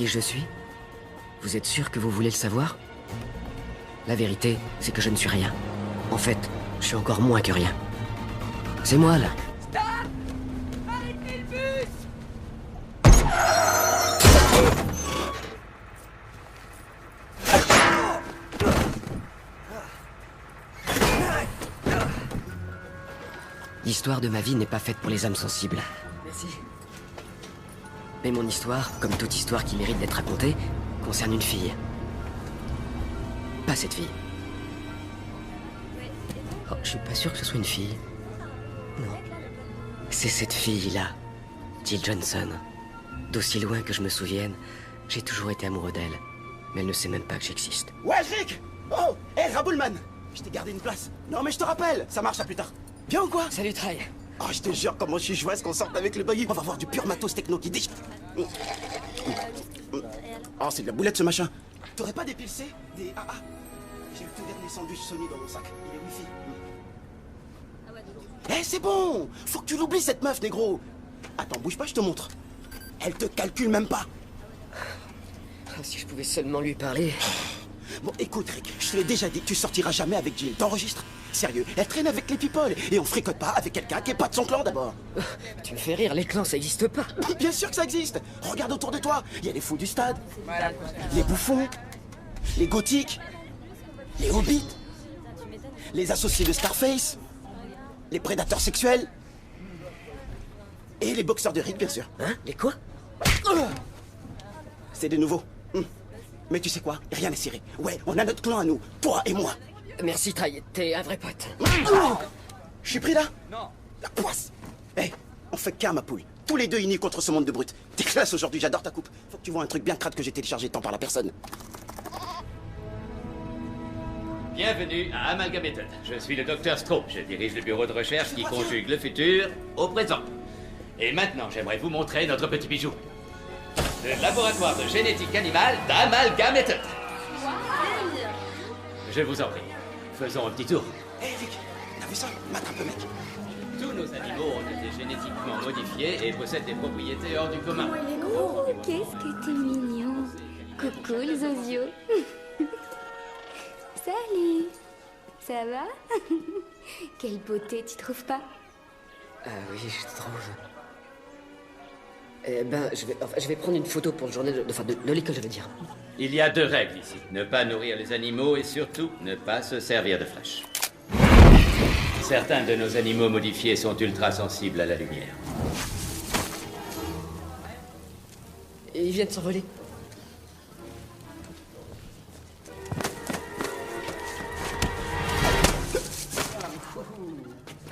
je suis? Vous êtes sûr que vous voulez le savoir? La vérité, c'est que je ne suis rien. En fait, je suis encore moins que rien. C'est moi, là. Stop! Arrêtez le bus! L'histoire de ma vie n'est pas faite pour les âmes sensibles. Merci. Mais mon histoire, comme toute histoire qui mérite d'être racontée, concerne une fille. Pas cette fille. Oh, je suis pas sûr que ce soit une fille. Non. C'est cette fille-là, Jill Johnson. D'aussi loin que je me souvienne, j'ai toujours été amoureux d'elle. Mais elle ne sait même pas que j'existe. Ouais, Rick! Oh! Hé, Raboulman! Je t'ai gardé une place. Non, mais je te rappelle, ça marche à plus tard. Bien ou quoi? Salut, Try. Oh, je te jure, comment je suis joyeux qu'on sorte avec le buggy. On va voir du pur matos techno qui déchire. Oh, c'est de la boulette ce machin. T'aurais pas des pilcés? Des AA? J'ai le tout dernier sandwich Sony dans mon sac. Il est wifi. Eh, c'est bon! Faut que tu l'oublies cette meuf, négro! Attends, bouge pas, je te montre. Elle te calcule même pas. Ah, si je pouvais seulement lui parler. Bon, écoute, Rick, je te l'ai déjà dit, tu sortiras jamais avec Jill. T'enregistres? Sérieux, elle traîne avec les people. Et on fricote pas avec quelqu'un qui est pas de son clan d'abord. Tu me fais rire, les clans, ça existe pas. Bien sûr que ça existe. Regarde autour de toi. Il y a les fous du stade, les bouffons, les gothiques, les hobbits, les associés de Starface, les prédateurs sexuels et les boxeurs de Rick, bien sûr. Hein? Les quoi? C'est des nouveaux. Mais tu sais quoi? Rien n'est serré. Ouais, on a notre clan à nous, toi et moi. Merci, Try, t'es un vrai pote. Je suis pris là? Non. La poisse. Hé, on fait qu'un, ma poule. Tous les deux unis contre ce monde de brutes. T'es classe aujourd'hui, j'adore ta coupe. Faut que tu vois un truc bien crade que j'ai téléchargé tant par la personne. Bienvenue à Amalgamated. Je suis le docteur Stroh. Je dirige le bureau de recherche qui conjugue le futur au présent. Et maintenant, j'aimerais vous montrer notre petit bijou. Le laboratoire de génétique animale d'Amalgamated. Je vous en prie. Faisons un petit tour. Hé, Rick, t'as vu ça? Mate un peu, mec. Tous nos animaux ont été génétiquement modifiés et possèdent des propriétés hors du commun. Oh, il est gros. Qu'est-ce que t'es mignon. Coucou, le zozio. Salut. Ça va? Quelle beauté, tu trouves pas? Ah oui, je trouve. Eh ben, je vais prendre une photo pour le journal de l'école, je veux dire. Il y a 2 règles ici. Ne pas nourrir les animaux et surtout ne pas se servir de fraîche. Certains de nos animaux modifiés sont ultra sensibles à la lumière. Et ils viennent s'envoler.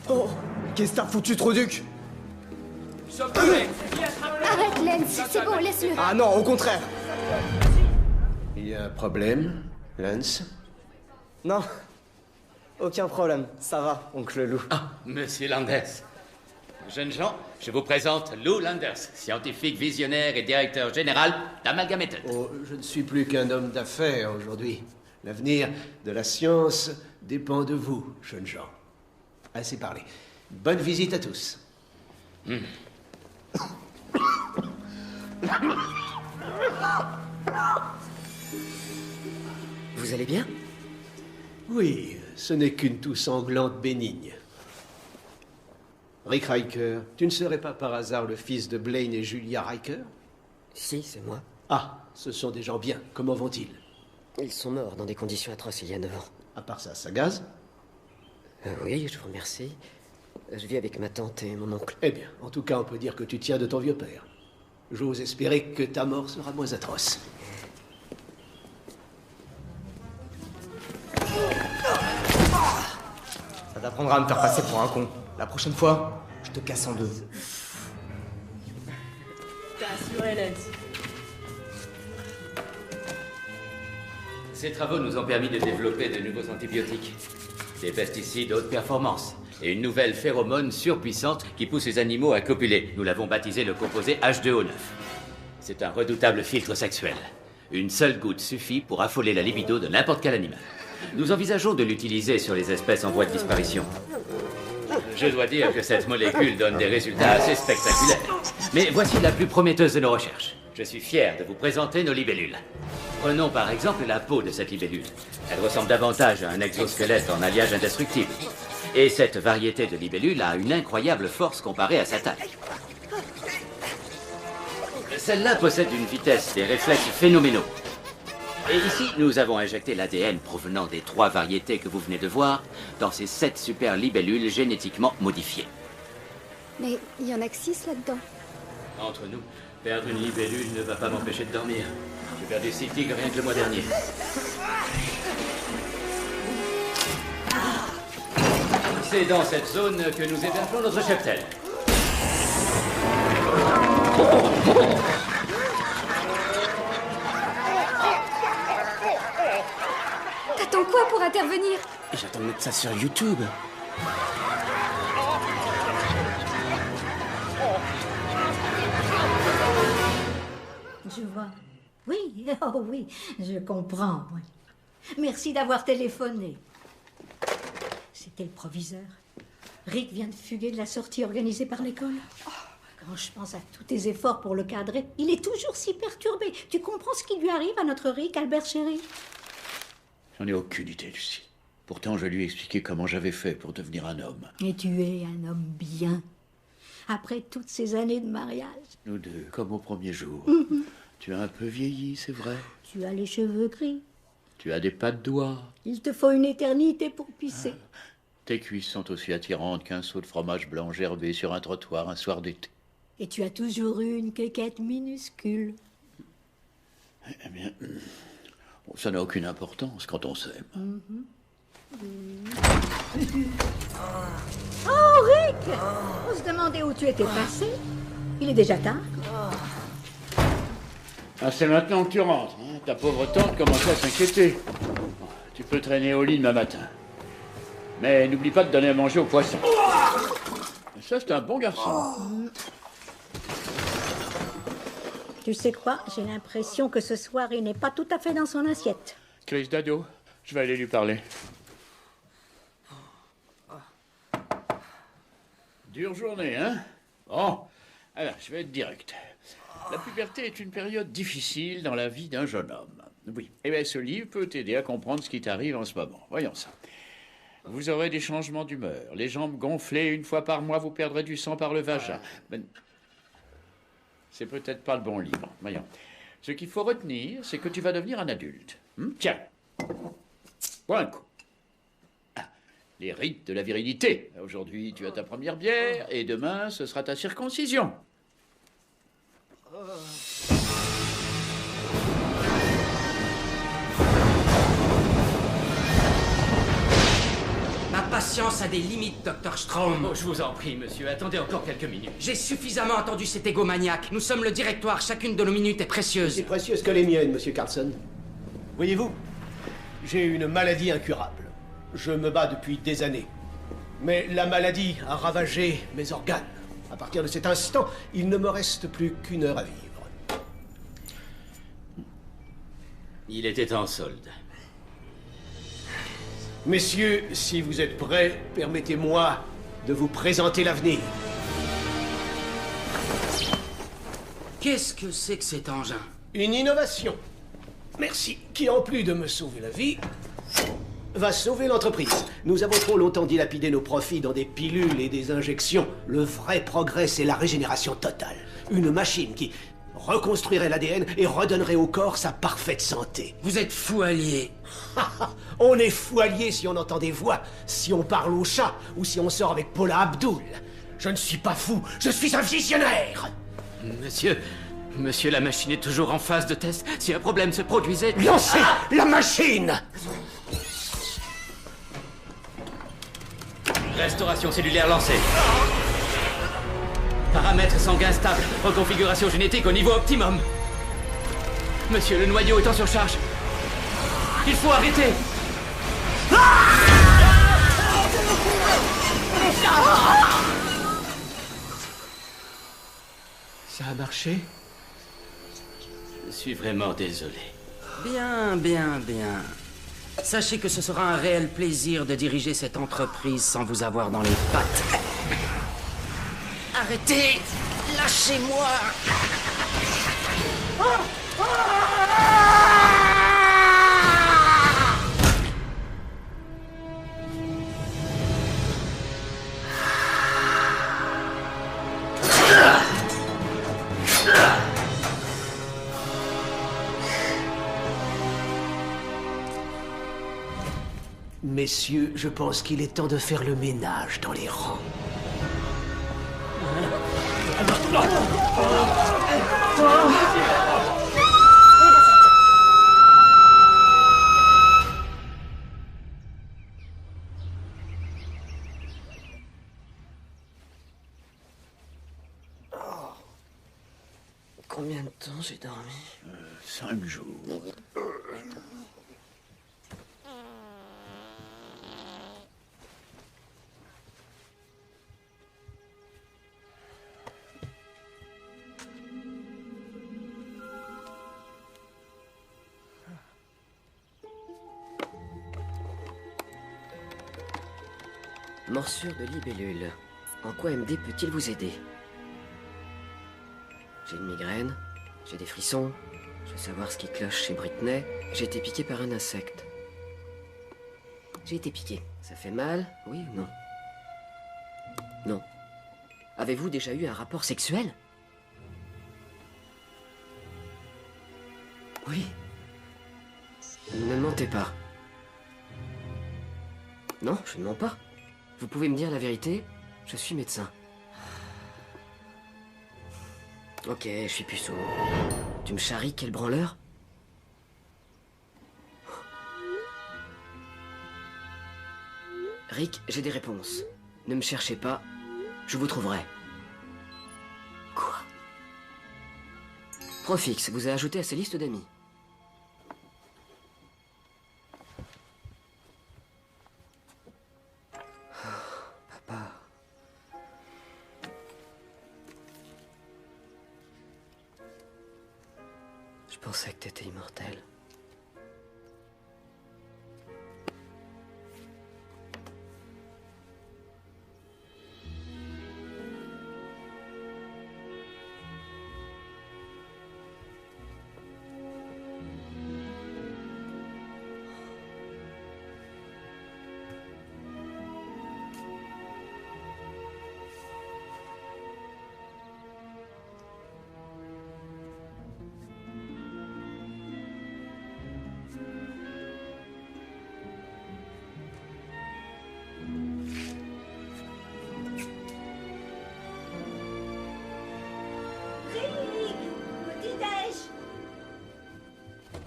Oh, qu'est-ce que t'as foutu, Troduc? Arrête, Lens, c'est bon, laisse-le. Ah non, au contraire. Il y a un problème, Lance? Non, aucun problème, ça va, oncle Lou. Ah, Monsieur Landers. Jeunes gens, je vous présente Lou Landers, scientifique visionnaire et directeur général d'Amalgamated. Oh, je ne suis plus qu'un homme d'affaires aujourd'hui. L'avenir de la science dépend de vous, jeunes gens. Assez parlé. Bonne visite à tous. Vous allez bien? Oui, ce n'est qu'une toux sanglante bénigne. Rick Riker, tu ne serais pas par hasard le fils de Blaine et Julia Riker? Si, c'est moi. Ah, ce sont des gens bien. Comment vont-ils? Ils sont morts dans des conditions atroces il y a 9 ans. À part ça, ça gaze? Oui, je vous remercie. Je vis avec ma tante et mon oncle. Eh bien, en tout cas, on peut dire que tu tiens de ton vieux père. J'ose espérer que ta mort sera moins atroce. Ça t'apprendra à me faire passer pour un con. La prochaine fois, je te casse en deux. Ces travaux nous ont permis de développer de nouveaux antibiotiques, des pesticides haute performance et une nouvelle phéromone surpuissante qui pousse les animaux à copuler. Nous l'avons baptisé le composé H2O9. C'est un redoutable filtre sexuel. Une seule goutte suffit pour affoler la libido de n'importe quel animal. Nous envisageons de l'utiliser sur les espèces en voie de disparition. Je dois dire que cette molécule donne des résultats assez spectaculaires. Mais voici la plus prometteuse de nos recherches. Je suis fier de vous présenter nos libellules. Prenons par exemple la peau de cette libellule. Elle ressemble davantage à un exosquelette en alliage indestructible. Et cette variété de libellule a une incroyable force comparée à sa taille. Celle-là possède une vitesse et des réflexes phénoménaux. Et ici, nous avons injecté l'ADN provenant des 3 variétés que vous venez de voir dans ces 7 super libellules génétiquement modifiées. Mais il y en a que 6 là-dedans. Entre nous, perdre une libellule ne va pas m'empêcher de dormir. J'ai perdu 6 tigres rien que le mois dernier. C'est dans cette zone que nous hébergeons notre cheptel. T'attends quoi pour intervenir? J'attends de mettre ça sur YouTube. Je vois. Oui, oh oui, je comprends. Oui. Merci d'avoir téléphoné. C'était le proviseur. Rick vient de fuguer de la sortie organisée par l'école. Quand je pense à tous tes efforts pour le cadrer, il est toujours si perturbé. Tu comprends ce qui lui arrive à notre Rick, Albert chéri? J'en ai aucune idée, Lucie. Pourtant, je lui ai expliqué comment j'avais fait pour devenir un homme. Et tu es un homme bien. Après toutes ces années de mariage. Nous deux, comme au premier jour. Tu as un peu vieilli, c'est vrai. Tu as les cheveux gris. Tu as des pas de doigts. Il te faut une éternité pour pisser. Tes cuisses sont aussi attirantes qu'un seau de fromage blanc gerbé sur un trottoir un soir d'été. Et tu as toujours eu une quéquette minuscule. Eh bien, ça n'a aucune importance quand on s'aime. Oh, Rick! On se demandait où tu étais passé. Il est déjà tard. Ah, c'est maintenant que tu rentres. Hein. Ta pauvre tante commence à s'inquiéter. Tu peux traîner au lit demain matin. Mais n'oublie pas de donner à manger aux poissons. Ça, c'est un bon garçon. Tu sais quoi? J'ai l'impression que ce soir, il n'est pas tout à fait dans son assiette. Crise d'ado. Je vais aller lui parler. Dure journée, hein? Bon, alors, je vais être direct. La puberté est une période difficile dans la vie d'un jeune homme. Oui, et bien ce livre peut t'aider à comprendre ce qui t'arrive en ce moment. Voyons ça. Vous aurez des changements d'humeur, les jambes gonflées, 1 fois par mois, vous perdrez du sang par le vagin. Mais c'est peut-être pas le bon livre. Voyons. Ce qu'il faut retenir, c'est que tu vas devenir un adulte. Tiens, bois un coup. Ah, les rites de la virilité. Aujourd'hui, tu as ta première bière, et demain, ce sera ta circoncision. Ma patience a des limites, Dr. Strom. Oh, je vous en prie, monsieur, attendez encore quelques minutes. J'ai suffisamment entendu cet égomaniaque. Nous sommes le directoire, chacune de nos minutes est précieuse. C'est précieuse que les miennes, monsieur Carlson. Voyez-vous, j'ai une maladie incurable. Je me bats depuis des années. Mais la maladie a ravagé mes organes. À partir de cet instant, il ne me reste plus qu'1 heure à vivre. Il était en solde. Messieurs, si vous êtes prêts, permettez-moi de vous présenter l'avenir. Qu'est-ce que c'est que cet engin? Une innovation. Merci. Qui, en plus de me sauver la vie, va sauver l'entreprise. Nous avons trop longtemps dilapidé nos profits dans des pilules et des injections. Le vrai progrès, c'est la régénération totale. Une machine qui reconstruirait l'ADN et redonnerait au corps sa parfaite santé. Vous êtes fou allié. On est fou allié si on entend des voix, si on parle au chat ou si on sort avec Paula Abdul. Je ne suis pas fou, je suis un visionnaire. Monsieur, la machine est toujours en phase de test. Si un problème se produisait... Lancez la machine! Restauration cellulaire lancée. Paramètres sanguins stables. Reconfiguration génétique au niveau optimum. Monsieur, le noyau est en surcharge. Il faut arrêter. Ça a marché? Je suis vraiment désolé. Bien, bien, bien. Sachez que ce sera un réel plaisir de diriger cette entreprise sans vous avoir dans les pattes. Arrêtez! Lâchez-moi! Messieurs, je pense qu'il est temps de faire le ménage dans les rangs. Combien de temps j'ai dormi 5 jours. Morsure de libellule. En quoi MD peut-il vous aider? J'ai une migraine, j'ai des frissons, je veux savoir ce qui cloche chez Britney. J'ai été piqué par un insecte. J'ai été piqué. Ça fait mal, oui ou non? Non. Avez-vous déjà eu un rapport sexuel? Oui. Ne mentez pas. Non, je ne mens pas. Vous pouvez me dire la vérité? Je suis médecin. Ok, je suis puceau. Tu me charries, quel branleur? Rick, j'ai des réponses. Ne me cherchez pas, je vous trouverai. Quoi? Profix vous a ajouté à sa liste d'amis. Papa. Je pensais que t'étais immortel.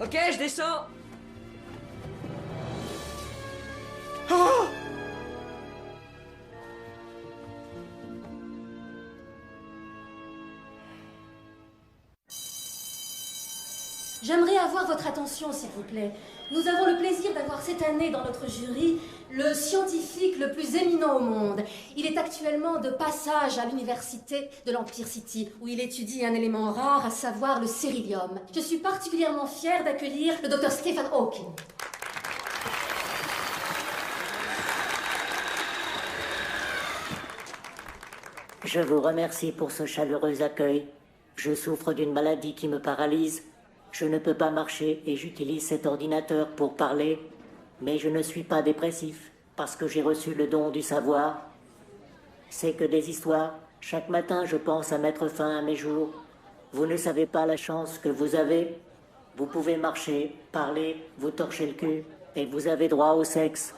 Ok, je descends. Oh! J'aimerais avoir votre attention, s'il vous plaît. Nous avons le plaisir d'avoir cette année dans notre jury le scientifique le plus éminent au monde. Il est actuellement de passage à l'université de l'Empire City, où il étudie un élément rare, à savoir le cérillium. Je suis particulièrement fière d'accueillir le Dr Stephen Hawking. Je vous remercie pour ce chaleureux accueil. Je souffre d'une maladie qui me paralyse. Je ne peux pas marcher et j'utilise cet ordinateur pour parler. Mais je ne suis pas dépressif, parce que j'ai reçu le don du savoir. C'est que des histoires. Chaque matin, je pense à mettre fin à mes jours. Vous ne savez pas la chance que vous avez. Vous pouvez marcher, parler, vous torcher le cul, et vous avez droit au sexe.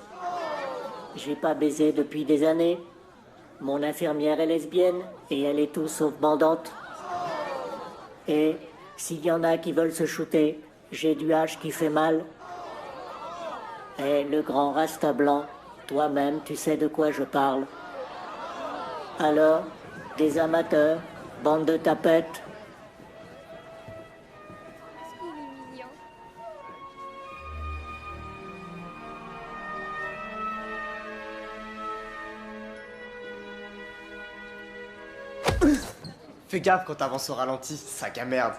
J'ai pas baisé depuis des années. Mon infirmière est lesbienne, et elle est tout sauf bandante. Et s'il y en a qui veulent se shooter, j'ai du hache qui fait mal. Et le grand rasta blanc, toi-même, tu sais de quoi je parle. Alors, des amateurs, bande de tapettes. Fais gaffe quand t'avances au ralenti, sac à merde.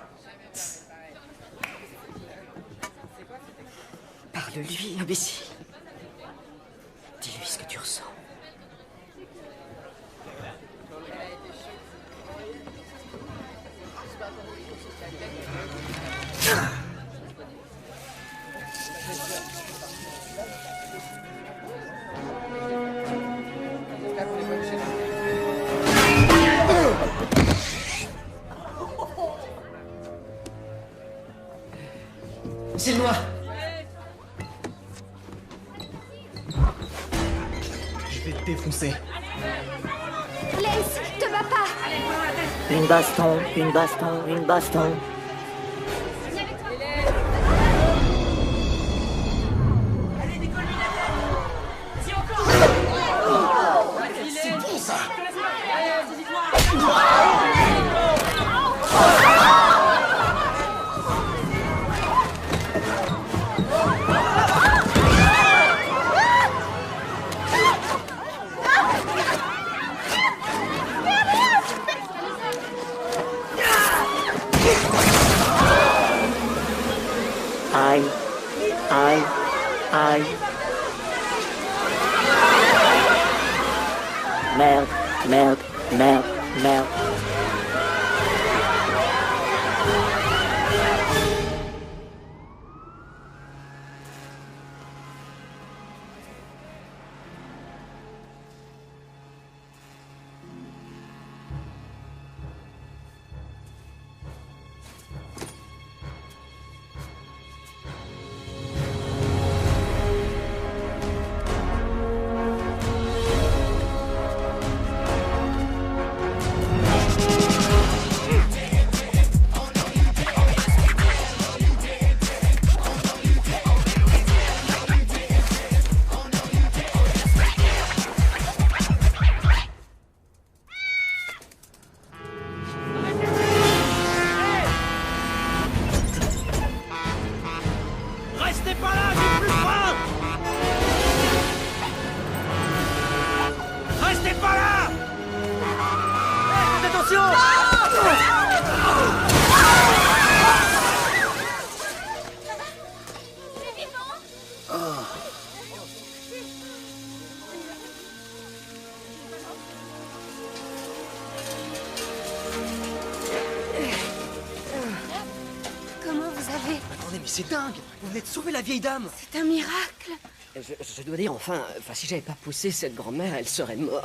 Parle-lui, imbécile. Dis-lui ce que tu ressens. C'est moi. Je vais te défoncer. Laisse, te bats pas. Une baston, une baston, une baston. C'est bon ça. Aïe, aïe, aïe. Merde, merde, merde, merde. Restez pas là, j'ai plus faim. Restez pas là. Faites attention. Comment vous avez... Attendez, mais c'est dingue. Vous venez de sauver la vieille dame. C'est un miracle. Je dois dire, enfin, si j'avais pas poussé cette grand-mère, elle serait morte.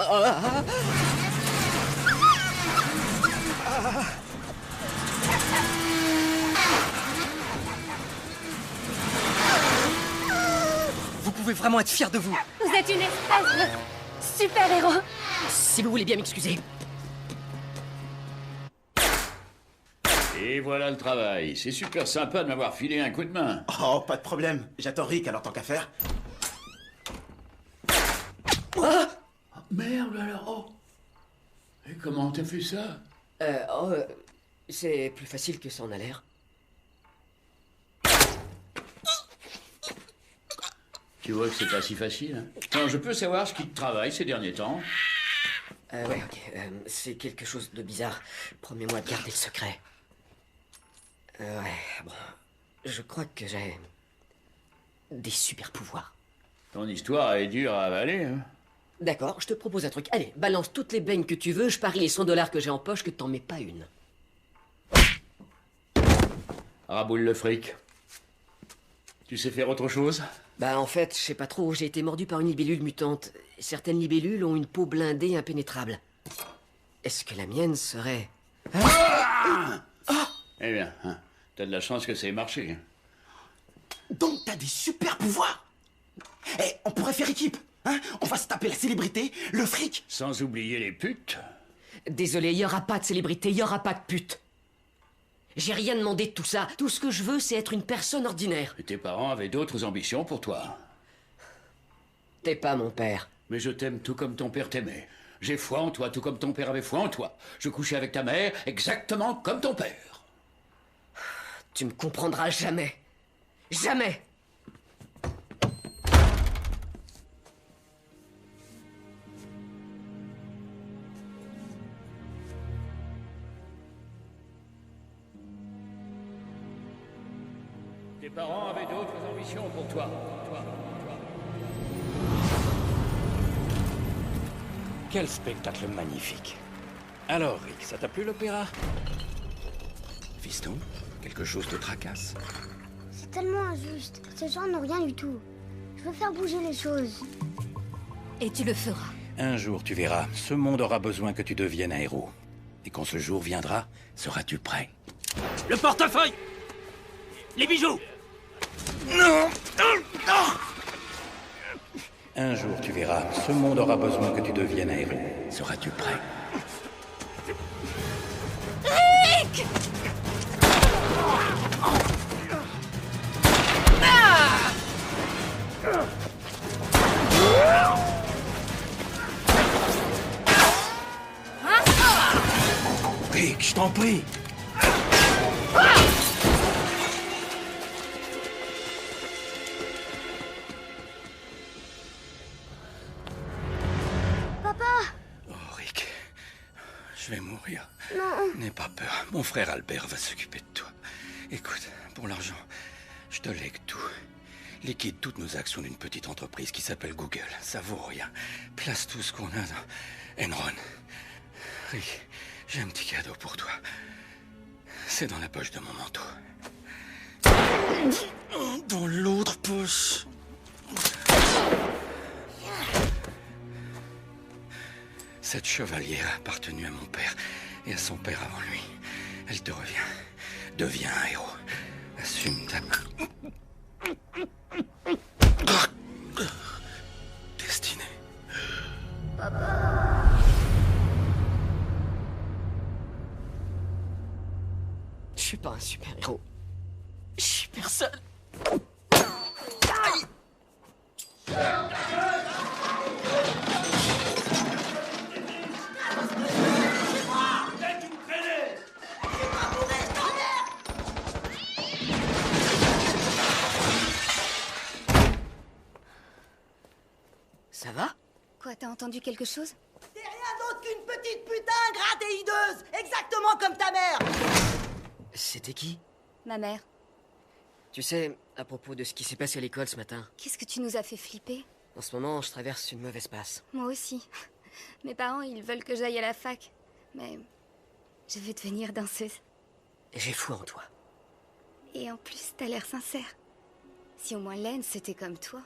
Vous pouvez vraiment être fiers de vous. Vous êtes une espèce de super-héros. Si vous voulez bien m'excuser. Et voilà le travail. C'est super sympa de m'avoir filé un coup de main. Oh, pas de problème. J'attends Rick, alors tant qu'à faire. Merde alors, oh. Et comment t'as fait ça? C'est plus facile que ça en a l'air. Tu vois que c'est pas si facile. Hein. Non, je peux savoir ce qui te travaille ces derniers temps? Ouais, ok. C'est quelque chose de bizarre. Promets-moi de garder le secret. Ouais, bon. Je crois que j'ai... des super pouvoirs. Ton histoire est dure à avaler, hein. D'accord, je te propose un truc. Allez, balance toutes les beignes que tu veux, je parie les 100 $ que j'ai en poche que t'en mets pas une. Raboule le fric. Tu sais faire autre chose? Bah en fait, je sais pas trop, j'ai été mordu par une libellule mutante. Certaines libellules ont une peau blindée impénétrable. Est-ce que la mienne serait... Eh bien, hein, t'as de la chance que ça ait marché. Donc t'as des super pouvoirs. Eh, on pourrait faire équipe, hein? On va se taper la célébrité, le fric. Sans oublier les putes. Désolé, y aura pas de célébrité, y aura pas de pute. J'ai rien demandé de tout ça. Tout ce que je veux, c'est être une personne ordinaire. Et tes parents avaient d'autres ambitions pour toi. T'es pas mon père. Mais je t'aime tout comme ton père t'aimait. J'ai foi en toi, tout comme ton père avait foi en toi. Je couchais avec ta mère exactement comme ton père. Tu me comprendras jamais. Jamais. Tes parents avaient d'autres ambitions pour toi. Quel spectacle magnifique. Alors, Rick, ça t'a plu l'opéra? Fiston, quelque chose te tracasse. C'est tellement injuste. Ces gens n'ont rien du tout. Je veux faire bouger les choses. Et tu le feras. Un jour, tu verras, ce monde aura besoin que tu deviennes un héros. Et quand ce jour viendra, seras-tu prêt? Le portefeuille! Les bijoux! Non! Un jour, tu verras, ce monde aura besoin que tu deviennes un héros. Seras-tu prêt? Rick! Rick, je t'en prie. Papa! Oh, Rick. Je vais mourir. Non. N'aie pas peur. Mon frère Albert va s'occuper de toi. Écoute, pour l'argent, je te lègue tout. Liquide toutes nos actions d'une petite entreprise qui s'appelle Google. Ça vaut rien. Place tout ce qu'on a dans Enron. Rick, j'ai un petit cadeau pour toi. C'est dans la poche de mon manteau. Dans l'autre poche. Cette chevalière a appartenu à mon père et à son père avant lui. Elle te revient. Deviens un héros. Assume ta destinée. Papa. Je suis pas un super-héros. Je suis personne. Aïe! Ça va? Quoi, t'as entendu quelque chose? T'es rien d'autre qu'une petite putain ingrate et hideuse, exactement comme ta mère. C'était qui? Ma mère. Tu sais, à propos de ce qui s'est passé à l'école ce matin, Qu'est-ce que tu nous as fait flipper? en ce moment, je traverse une mauvaise passe. Moi aussi. Mes parents, ils veulent que j'aille à la fac. Mais je veux devenir danseuse. Et j'ai foi en toi. Et en plus, t'as l'air sincère. Si au moins Len, c'était comme toi.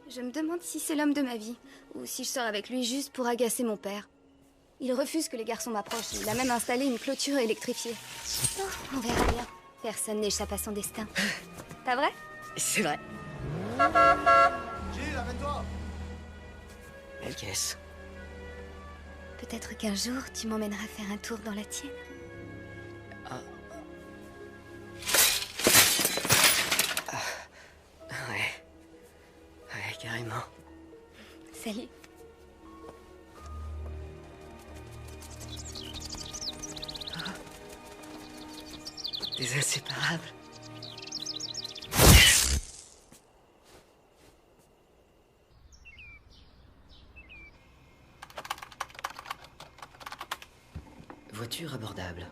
Je me demande si c'est l'homme de ma vie, ou si je sors avec lui juste pour agacer mon père. Il refuse que les garçons m'approchent. Il a même installé une clôture électrifiée. Oh, on verra bien. Personne n'échappe à son destin. Pas vrai? C'est vrai. Gilles, amène-toi. Belle caisse. Peut-être qu'un jour, tu m'emmèneras faire un tour dans la tienne. Ouais. Ouais, carrément. Salut. Des inséparables. Voiture abordable.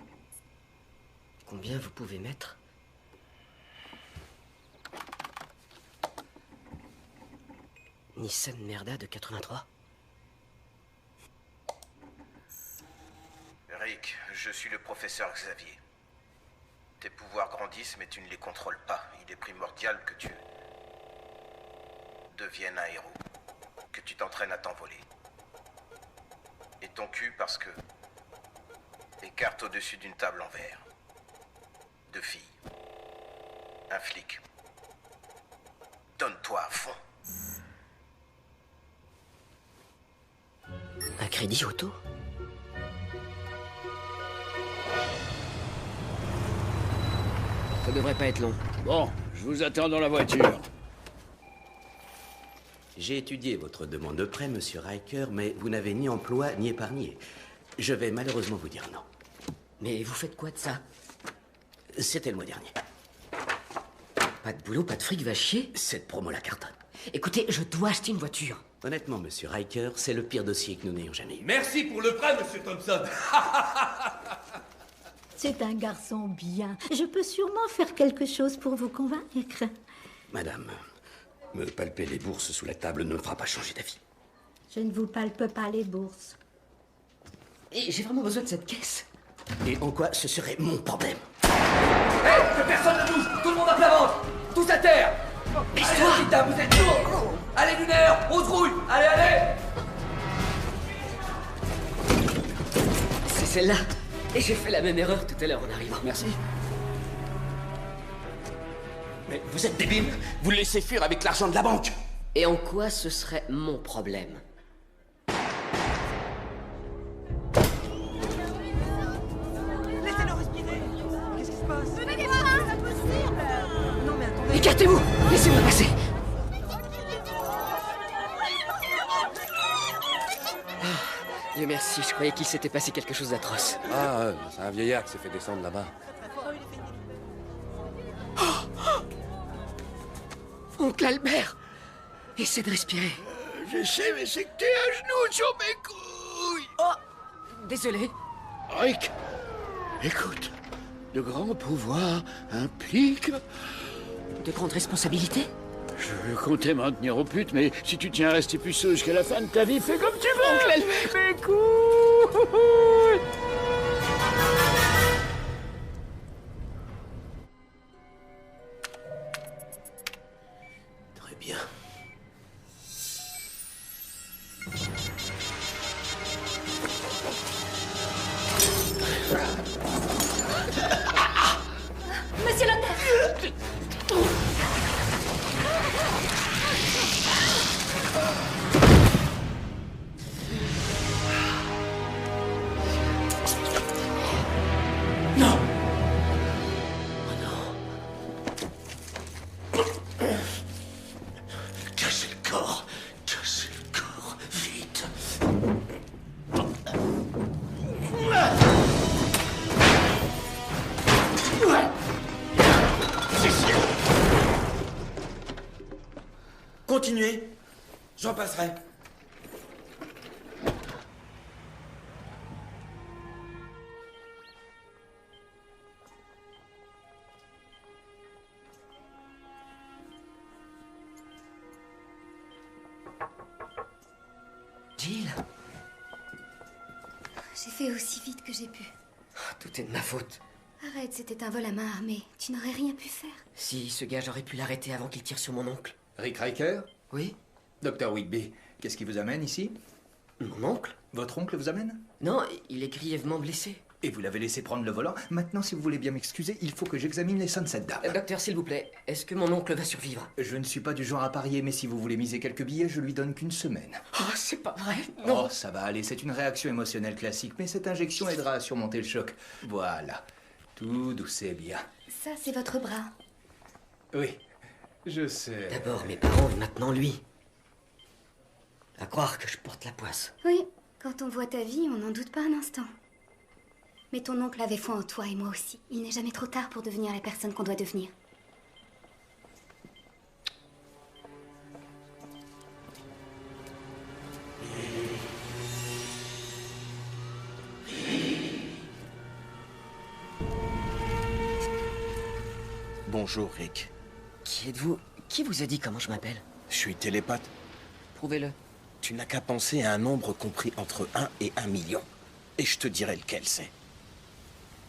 Combien vous pouvez mettre? Nissan Merda de 83. Rick, je suis le professeur Xavier. Tes pouvoirs grandissent, mais tu ne les contrôles pas. Il est primordial que tu deviennes un héros. Que tu t'entraînes à t'envoler. Et ton cul parce que... les cartes au-dessus d'une table en verre. 2 filles. Un flic. Donne-toi à fond. Un crédit auto? Ça devrait pas être long. Bon, je vous attends dans la voiture. J'ai étudié votre demande de prêt, monsieur Riker, mais vous n'avez ni emploi ni épargné. Je vais malheureusement vous dire non. Mais vous faites quoi de ça? C'était le mois dernier. Pas de boulot, pas de fric, va chier? Cette promo la cartonne. Écoutez, je dois acheter une voiture. Honnêtement, monsieur Riker, c'est le pire dossier que nous n'ayons jamais eu. Merci pour le prêt, monsieur Thompson. C'est un garçon bien. Je peux sûrement faire quelque chose pour vous convaincre. Madame, me palper les bourses sous la table ne me fera pas changer d'avis. Je ne vous palpe pas les bourses. Et j'ai vraiment besoin de cette caisse. Et en quoi ce serait mon problème? Hé, que personne ne bouge! Tout le monde à plat ventre! Tous à terre! Allez, Rosita, vous êtes lourds! Allez, Lunaire, on se rouille! Allez, allez! C'est celle-là. Et j'ai fait la même erreur tout à l'heure en arrivant. Merci. Mais vous êtes débile? Vous le laissez fuir avec l'argent de la banque. Et en quoi ce serait mon problème? Laissez-le respirer! Qu'est-ce qui se passe? Venez voir, c'est impossible! Non mais attendez... Écartez-vous! Laissez-moi passer! Dieu merci, je croyais qu'il s'était passé quelque chose d'atroce. Ah, c'est un vieillard qui s'est fait descendre là-bas. Oncle Albert! Essaie de respirer. Je sais, mais c'est que t'es à genoux sur mes couilles. Oh! Désolé. Rick, écoute, de grands pouvoirs impliquent... De grandes responsabilités? Je comptais m'en tenir aux putes, mais si tu tiens à rester puceau jusqu'à la fin de ta vie, fais comme tu veux. Oncle Albert! Mes couilles. Très bien. Monsieur le notaire! Non! Cassez le corps! Cassez le corps! Vite! Continuez. J'en passerai. Jill? J'ai fait aussi vite que j'ai pu. Tout est de ma faute. Arrête, c'était un vol à main armée. Tu n'aurais rien pu faire. Si, ce gars, j'aurais pu l'arrêter avant qu'il tire sur mon oncle. Rick Riker? Oui? Docteur Whitby, qu'est-ce qui vous amène ici? Mon oncle? Votre oncle vous amène? Non, il est grièvement blessé. Et vous l'avez laissé prendre le volant? Maintenant, si vous voulez bien m'excuser, il faut que j'examine les seins de cette dame. Docteur, s'il vous plaît, est-ce que mon oncle va survivre? Je ne suis pas du genre à parier, mais si vous voulez miser quelques billets, je lui donne qu'une semaine. Oh, c'est pas vrai, non. Oh, ça va aller, c'est une réaction émotionnelle classique, mais cette injection aidera à surmonter le choc. Voilà. Tout douce et bien. Ça, c'est votre bras. Oui, je sais. D'abord mes parents et maintenant lui. À croire que je porte la poisse. Oui, quand on voit ta vie, on n'en doute pas un instant. Mais ton oncle avait foi en toi et moi aussi. Il n'est jamais trop tard pour devenir la personne qu'on doit devenir. Bonjour, Rick. Qui êtes-vous? Qui vous a dit comment je m'appelle? Je suis télépathe. Prouvez-le. Tu n'as qu'à penser à un nombre compris entre 1 et 1 million. Et je te dirai lequel c'est.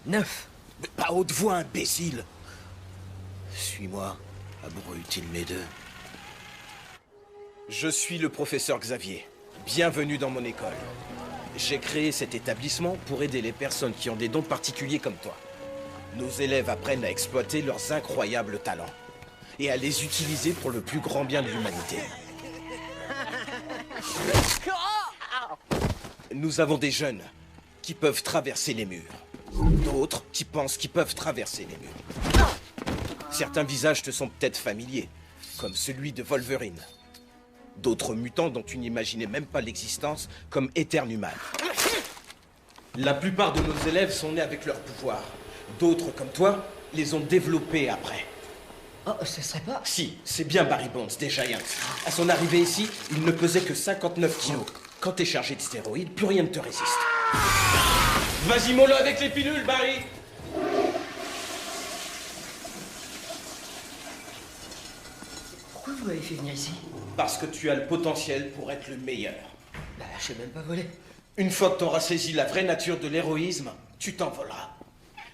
9. Mais pas haute voix, imbécile. Suis-moi, abruti de mes deux. Je suis le professeur Xavier. Bienvenue dans mon école. J'ai créé cet établissement pour aider les personnes qui ont des dons particuliers comme toi. Nos élèves apprennent à exploiter leurs incroyables talents et à les utiliser pour le plus grand bien de l'humanité. Nous avons des jeunes qui peuvent traverser les murs. D'autres qui pensent qu'ils peuvent traverser les murs. Certains visages te sont peut-être familiers, comme celui de Wolverine. D'autres mutants dont tu n'imaginais même pas l'existence, comme Eternuman. La plupart de nos élèves sont nés avec leur pouvoir. D'autres, comme toi, les ont développés après. Oh, ce serait pas... Si, c'est bien Barry Bonds, des Giants. À son arrivée ici, il ne pesait que 59 kilos. Quand t'es chargé de stéroïdes, plus rien ne te résiste. Vas-y, mollo avec les pilules, Barry! Pourquoi vous m'avez fait venir ici? Parce que tu as le potentiel pour être le meilleur. Bah, je sais même pas voler. Une fois que t'auras saisi la vraie nature de l'héroïsme, Tu t'envoleras.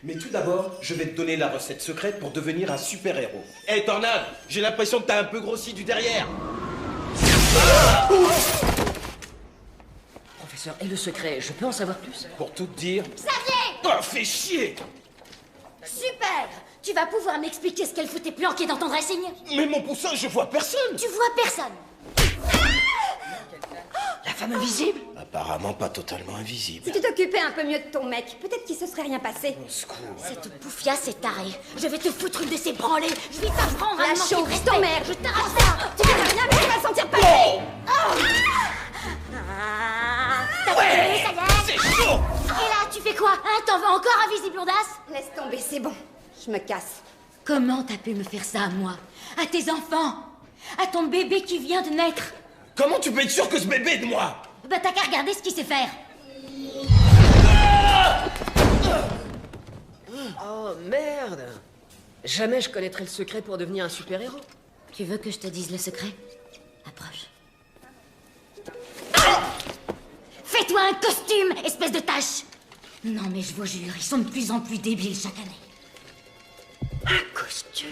Mais tout d'abord, je vais te donner la recette secrète pour devenir un super-héros. Hé, Tornade, j'ai l'impression que t'as un peu grossi du derrière. Professeur, et le secret, je peux en savoir plus? Pour tout te dire... Xavier! Oh, fais chier! Super! Tu vas pouvoir m'expliquer ce qu'elle foutait planquée dans ton dressing? Mais mon poussin, je vois personne! Tu vois personne! La femme invisible? Apparemment pas totalement invisible. Si tu t'occupais un peu mieux de ton mec, peut-être qu'il se serait rien passé. Cette poufiasse est tarée. Je vais te foutre une de ces branlées. Je vais t'apprendre à La manquer de chauve, respect. ton mère. Je t'arrache ça. Tu verras rien, mais tu vas le sentir passer. T'as trouvé, ça y est? C'est chaud! Et là, tu fais quoi? Hein? T'en veux encore, invisible blondasse? Laisse tomber, c'est bon. Je me casse. Comment t'as pu me faire ça à moi? À tes enfants? À ton bébé qui vient de naître? Comment tu peux être sûr que ce bébé est de moi? Bah t'as qu'à regarder ce qu'il sait faire. Oh, merde! Jamais je connaîtrais le secret pour devenir un super-héros. Tu veux que je te dise le secret? Approche. Fais-toi un costume, espèce de tâche! Non mais je vous jure, ils sont de plus en plus débiles chaque année. Un costume?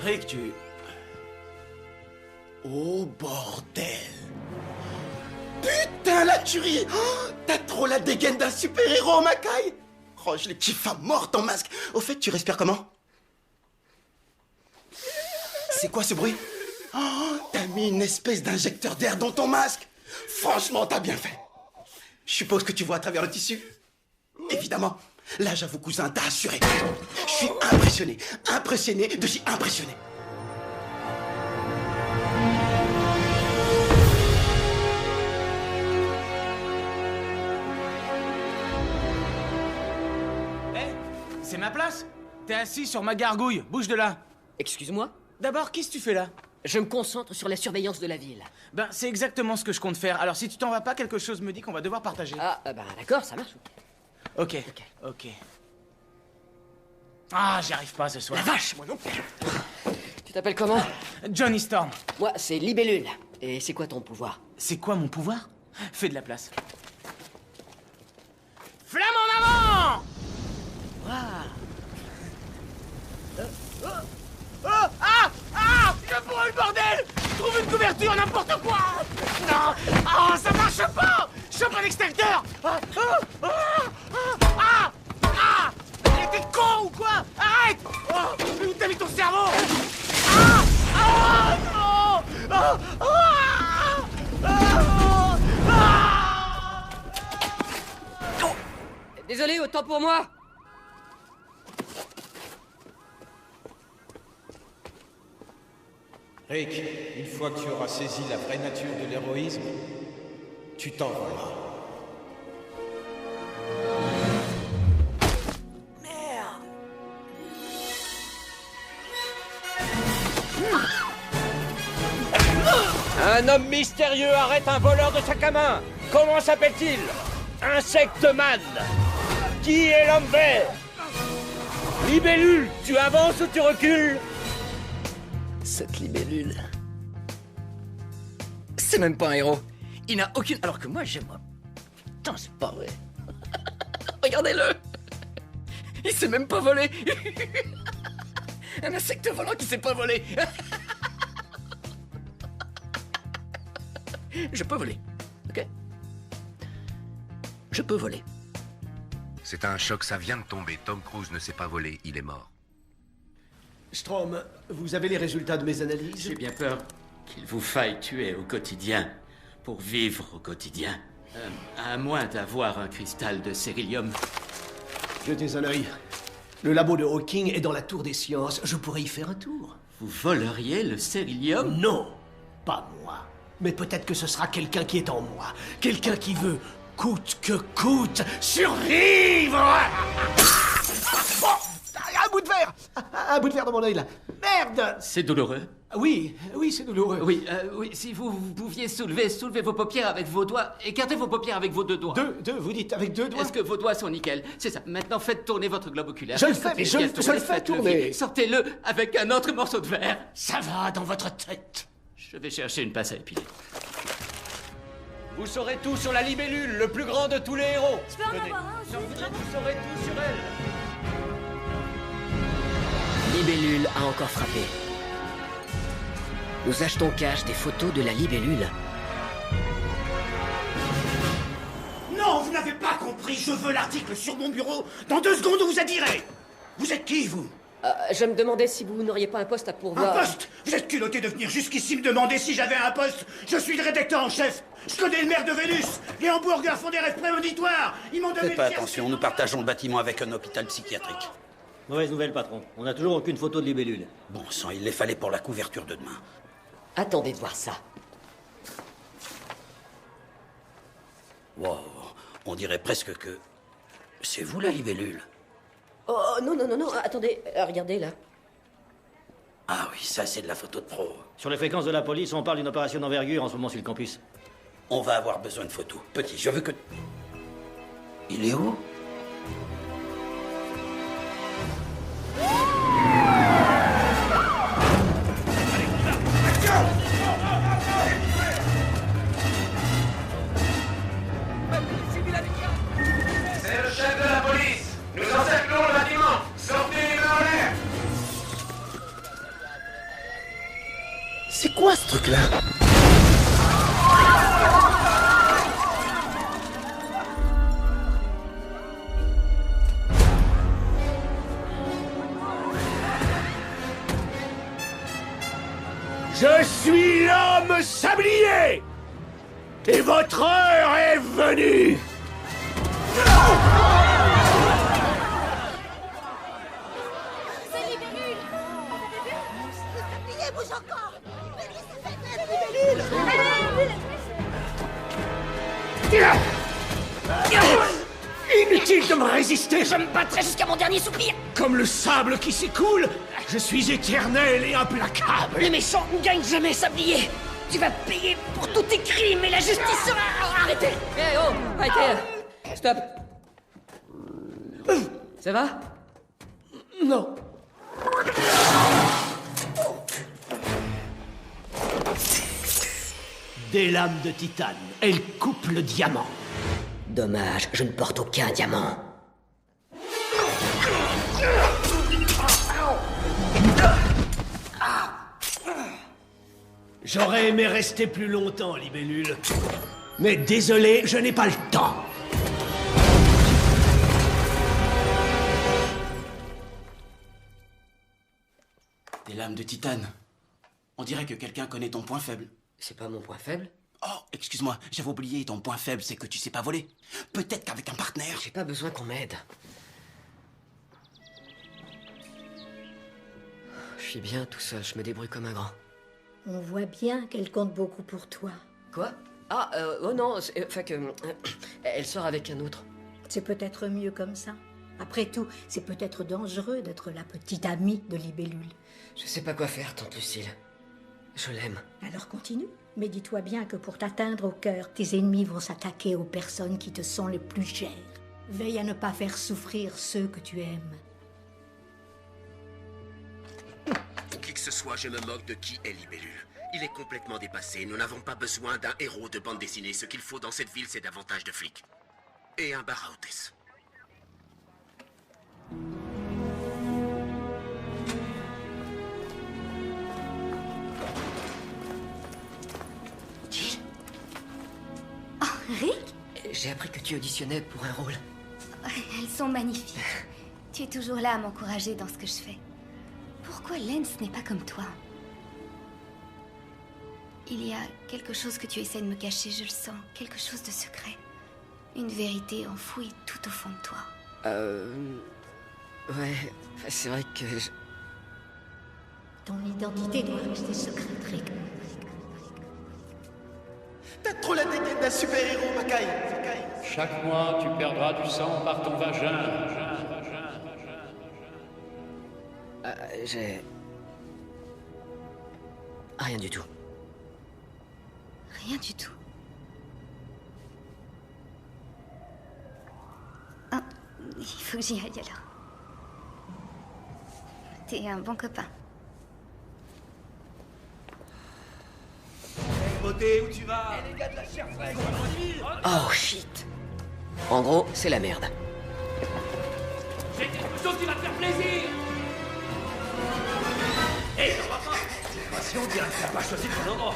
Rick, tu... Oh, bordel! Putain, la tuerie! Oh, t'as trop la dégaine d'un super-héros, Mackay! Oh, je les kiffe à mort, ton masque! Au fait, tu respires comment? C'est quoi ce bruit? Oh, t'as mis une espèce d'injecteur d'air dans ton masque! Franchement, t'as bien fait! Je suppose que tu vois à travers le tissu? Évidemment! Là, j'avoue, cousin, t'as assuré. Je suis impressionné de chez impressionné. Hé, c'est ma place? T'es assis sur ma gargouille, bouge de là. Excuse-moi? D'abord, qu'est-ce que tu fais là? Je me concentre sur la surveillance de la ville. Ben, c'est exactement ce que je compte faire. Alors, si tu t'en vas pas, quelque chose me dit qu'on va devoir partager. Ah, bah d'accord, ça marche. Ok. Ah, j'y arrive pas ce soir. La vache, moi non plus. Tu t'appelles comment? Johnny Storm. Moi, c'est Libellule. Et c'est quoi ton pouvoir? C'est quoi mon pouvoir? Fais de la place. Flamme en avant! Je pourrais le bordel! Trouve une couverture, n'importe quoi! Non! Ah, ça marche pas! Chope un extincteur! T'es con ou quoi? Arrête! Oh, où t'as mis ton cerveau? Non! Désolé, autant pour moi. Rick, une fois que tu auras saisi la vraie nature de l'héroïsme, tu t'envoleras. Un homme mystérieux arrête un voleur de sac à main. Comment s'appelle-t-il? Insecteman. Qui est l'homme vert? Libellule, tu avances ou tu recules? Cette libellule... C'est même pas un héros. Il n'a aucune... Alors que moi, j'aime... Putain, c'est pas vrai. Regardez-le. Il sait même pas voler. Un insecte volant qui sait pas voler. Je peux voler, ok? Je peux voler. C'est un choc, ça vient de tomber. Tom Cruise ne sait pas voler, il est mort. Strom, vous avez les résultats de mes analyses? J'ai bien peur qu'il vous faille tuer au quotidien pour vivre au quotidien. À moins d'avoir un cristal de cérillium. Jetez un œil. Le labo de Hawking est dans la tour des sciences. Je pourrais y faire un tour. Vous voleriez le cérillium? Non, pas moi. Mais peut-être que ce sera quelqu'un qui est en moi. Quelqu'un qui veut coûte que coûte, survivre. Un bout de verre. Un bout de verre dans mon œil, là. Merde. C'est douloureux? Oui, c'est douloureux. Oui, si vous pouviez soulever vos paupières avec vos doigts, écartez vos paupières avec vos deux doigts. Deux, vous dites avec deux doigts? Est-ce que vos doigts sont nickel? C'est ça. Maintenant, faites tourner votre globe oculaire. Je le fais, mais je le fais tourner. Sortez-le avec un autre morceau de verre. Ça va dans votre tête. Je vais chercher une pince à épiler. Vous saurez tout sur la libellule, le plus grand de tous les héros. Je peux en avoir un aussi. Vous saurez tout sur elle. Libellule a encore frappé. Nous achetons cash des photos de la libellule. Non, vous n'avez pas compris. Je veux l'article sur mon bureau. Dans 2 secondes, vous adirez. Vous êtes qui, vous? Je me demandais si vous n'auriez pas un poste à pourvoir. Un poste? Vous êtes culotté de venir jusqu'ici me demander si j'avais un poste. Je suis le rédacteur en chef. Je connais le maire de Vénus. Les hamburgers font des rêves prémonitoires. Ils m'ont donné... Faites pas attention, nous partageons le bâtiment avec un hôpital psychiatrique. Mauvaise nouvelle, patron. On n'a toujours aucune photo de libellule. Bon sang, il les fallait pour la couverture de demain. Attendez de voir ça. Wow, on dirait presque que... C'est vous la libellule? Oh, non, attendez, regardez là. Ah oui, ça c'est de la photo de pro. Sur les fréquences de la police, on parle d'une opération d'envergure en ce moment sur le campus. On va avoir besoin de photos. Petit, je veux que... Il est où? C'est le chef de la police. Nous encerclons le bâtiment. Sortez les mains en l'air. C'est quoi ce truc-là? Je suis l'homme sablier. Et votre heure est venue. C'est libellule. Sablier bouge encore. Inutile de me résister. Je me battrai jusqu'à mon dernier soupir. Comme le sable qui s'écoule, je suis éternel et implacable. Les méchants ne gagnent jamais, sablier. Tu vas payer pour tous tes crimes et la justice sera... Arrêtez. Eh oh, arrêtez. Stop. Ça va? Non. Des lames de titane. Elles coupent le diamant. Dommage, je ne porte aucun diamant. J'aurais aimé rester plus longtemps, libellule. Mais désolé, je n'ai pas le temps. Des lames de titane. On dirait que quelqu'un connaît ton point faible. C'est pas mon point faible? Oh, excuse-moi, j'avais oublié, ton point faible, c'est que tu sais pas voler. Peut-être qu'avec un partenaire... J'ai pas besoin qu'on m'aide. Je suis bien tout seul, je me débrouille comme un grand. On voit bien qu'elle compte beaucoup pour toi. Quoi? Ah, oh non, enfin que... elle sort avec un autre. C'est peut-être mieux comme ça. Après tout, c'est peut-être dangereux d'être la petite amie de libellule. Je sais pas quoi faire, tante Lucille. Je l'aime. Alors continue. Mais dis-toi bien que pour t'atteindre au cœur, tes ennemis vont s'attaquer aux personnes qui te sont les plus chères. Veille à ne pas faire souffrir ceux que tu aimes. Pour qui que ce soit, je me moque de qui est Libellule. Il est complètement dépassé. Nous n'avons pas besoin d'un héros de bande dessinée. Ce qu'il faut dans cette ville, c'est davantage de flics. Et un bar à hôtesse. Rick? J'ai appris que tu auditionnais pour un rôle. Elles sont magnifiques. Tu es toujours là à m'encourager dans ce que je fais. Pourquoi Lance n'est pas comme toi? Il y a quelque chose que tu essaies de me cacher, je le sens. Quelque chose de secret. Une vérité enfouie tout au fond de toi. Ouais, c'est vrai que... Ton identité doit rester secrète, Rick. Ta T'as trop la dégaine d'un super-héros, Mackay. Chaque mois, tu perdras du sang par ton vagin. J'ai... Rien du tout. Rien du tout. Ah, il faut que j'y aille alors. T'es un bon copain. Beauté, où tu vas? Les gars de la chair fraîche, Oh shit. En gros, c'est la merde. j'ai quelque chose qui va te faire plaisir. Hé, on va pas. Cette passion dirait que t'as pas choisi ton endroit.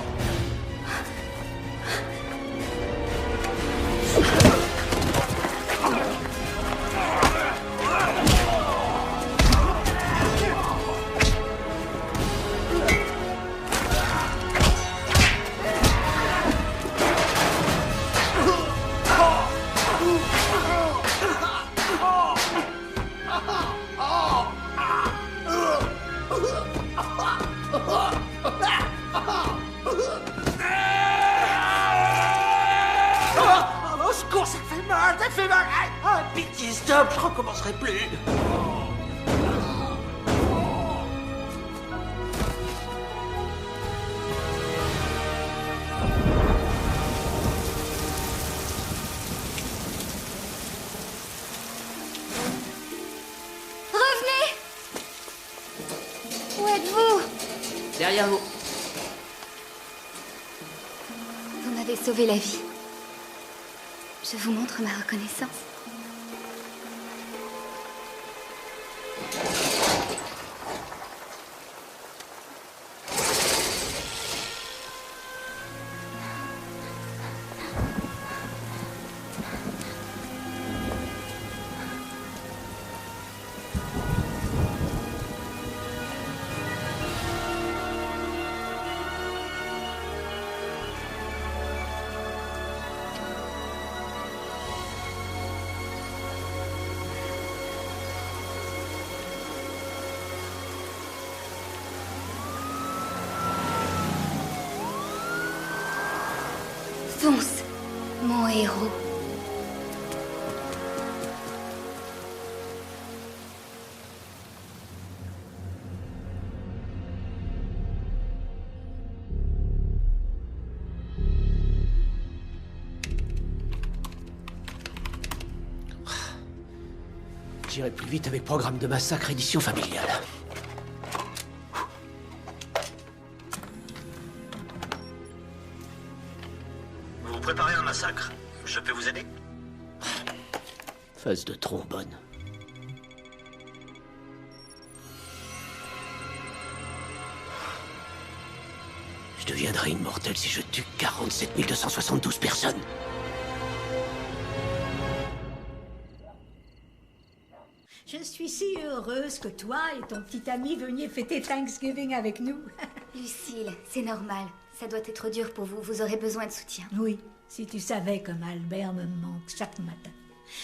Au secours, ça fait mal, ça fait mal. Ah, pitié, stop, je recommencerai plus. Revenez! Où êtes-vous? Derrière vous. Vous m'avez sauvé la vie. Je vous montre ma reconnaissance. Fonce, mon héros. J'irai plus vite avec Programme de massacre édition familiale. Vous préparez un massacre. Je peux vous aider? Phase de trombone. Je deviendrai immortel si je tue 47 272 personnes. Je suis si heureuse que toi et ton petit ami veniez fêter Thanksgiving avec nous. Lucille, c'est normal. Ça doit être dur pour vous. Vous aurez besoin de soutien. Oui, si tu savais comme Albert me manque chaque matin.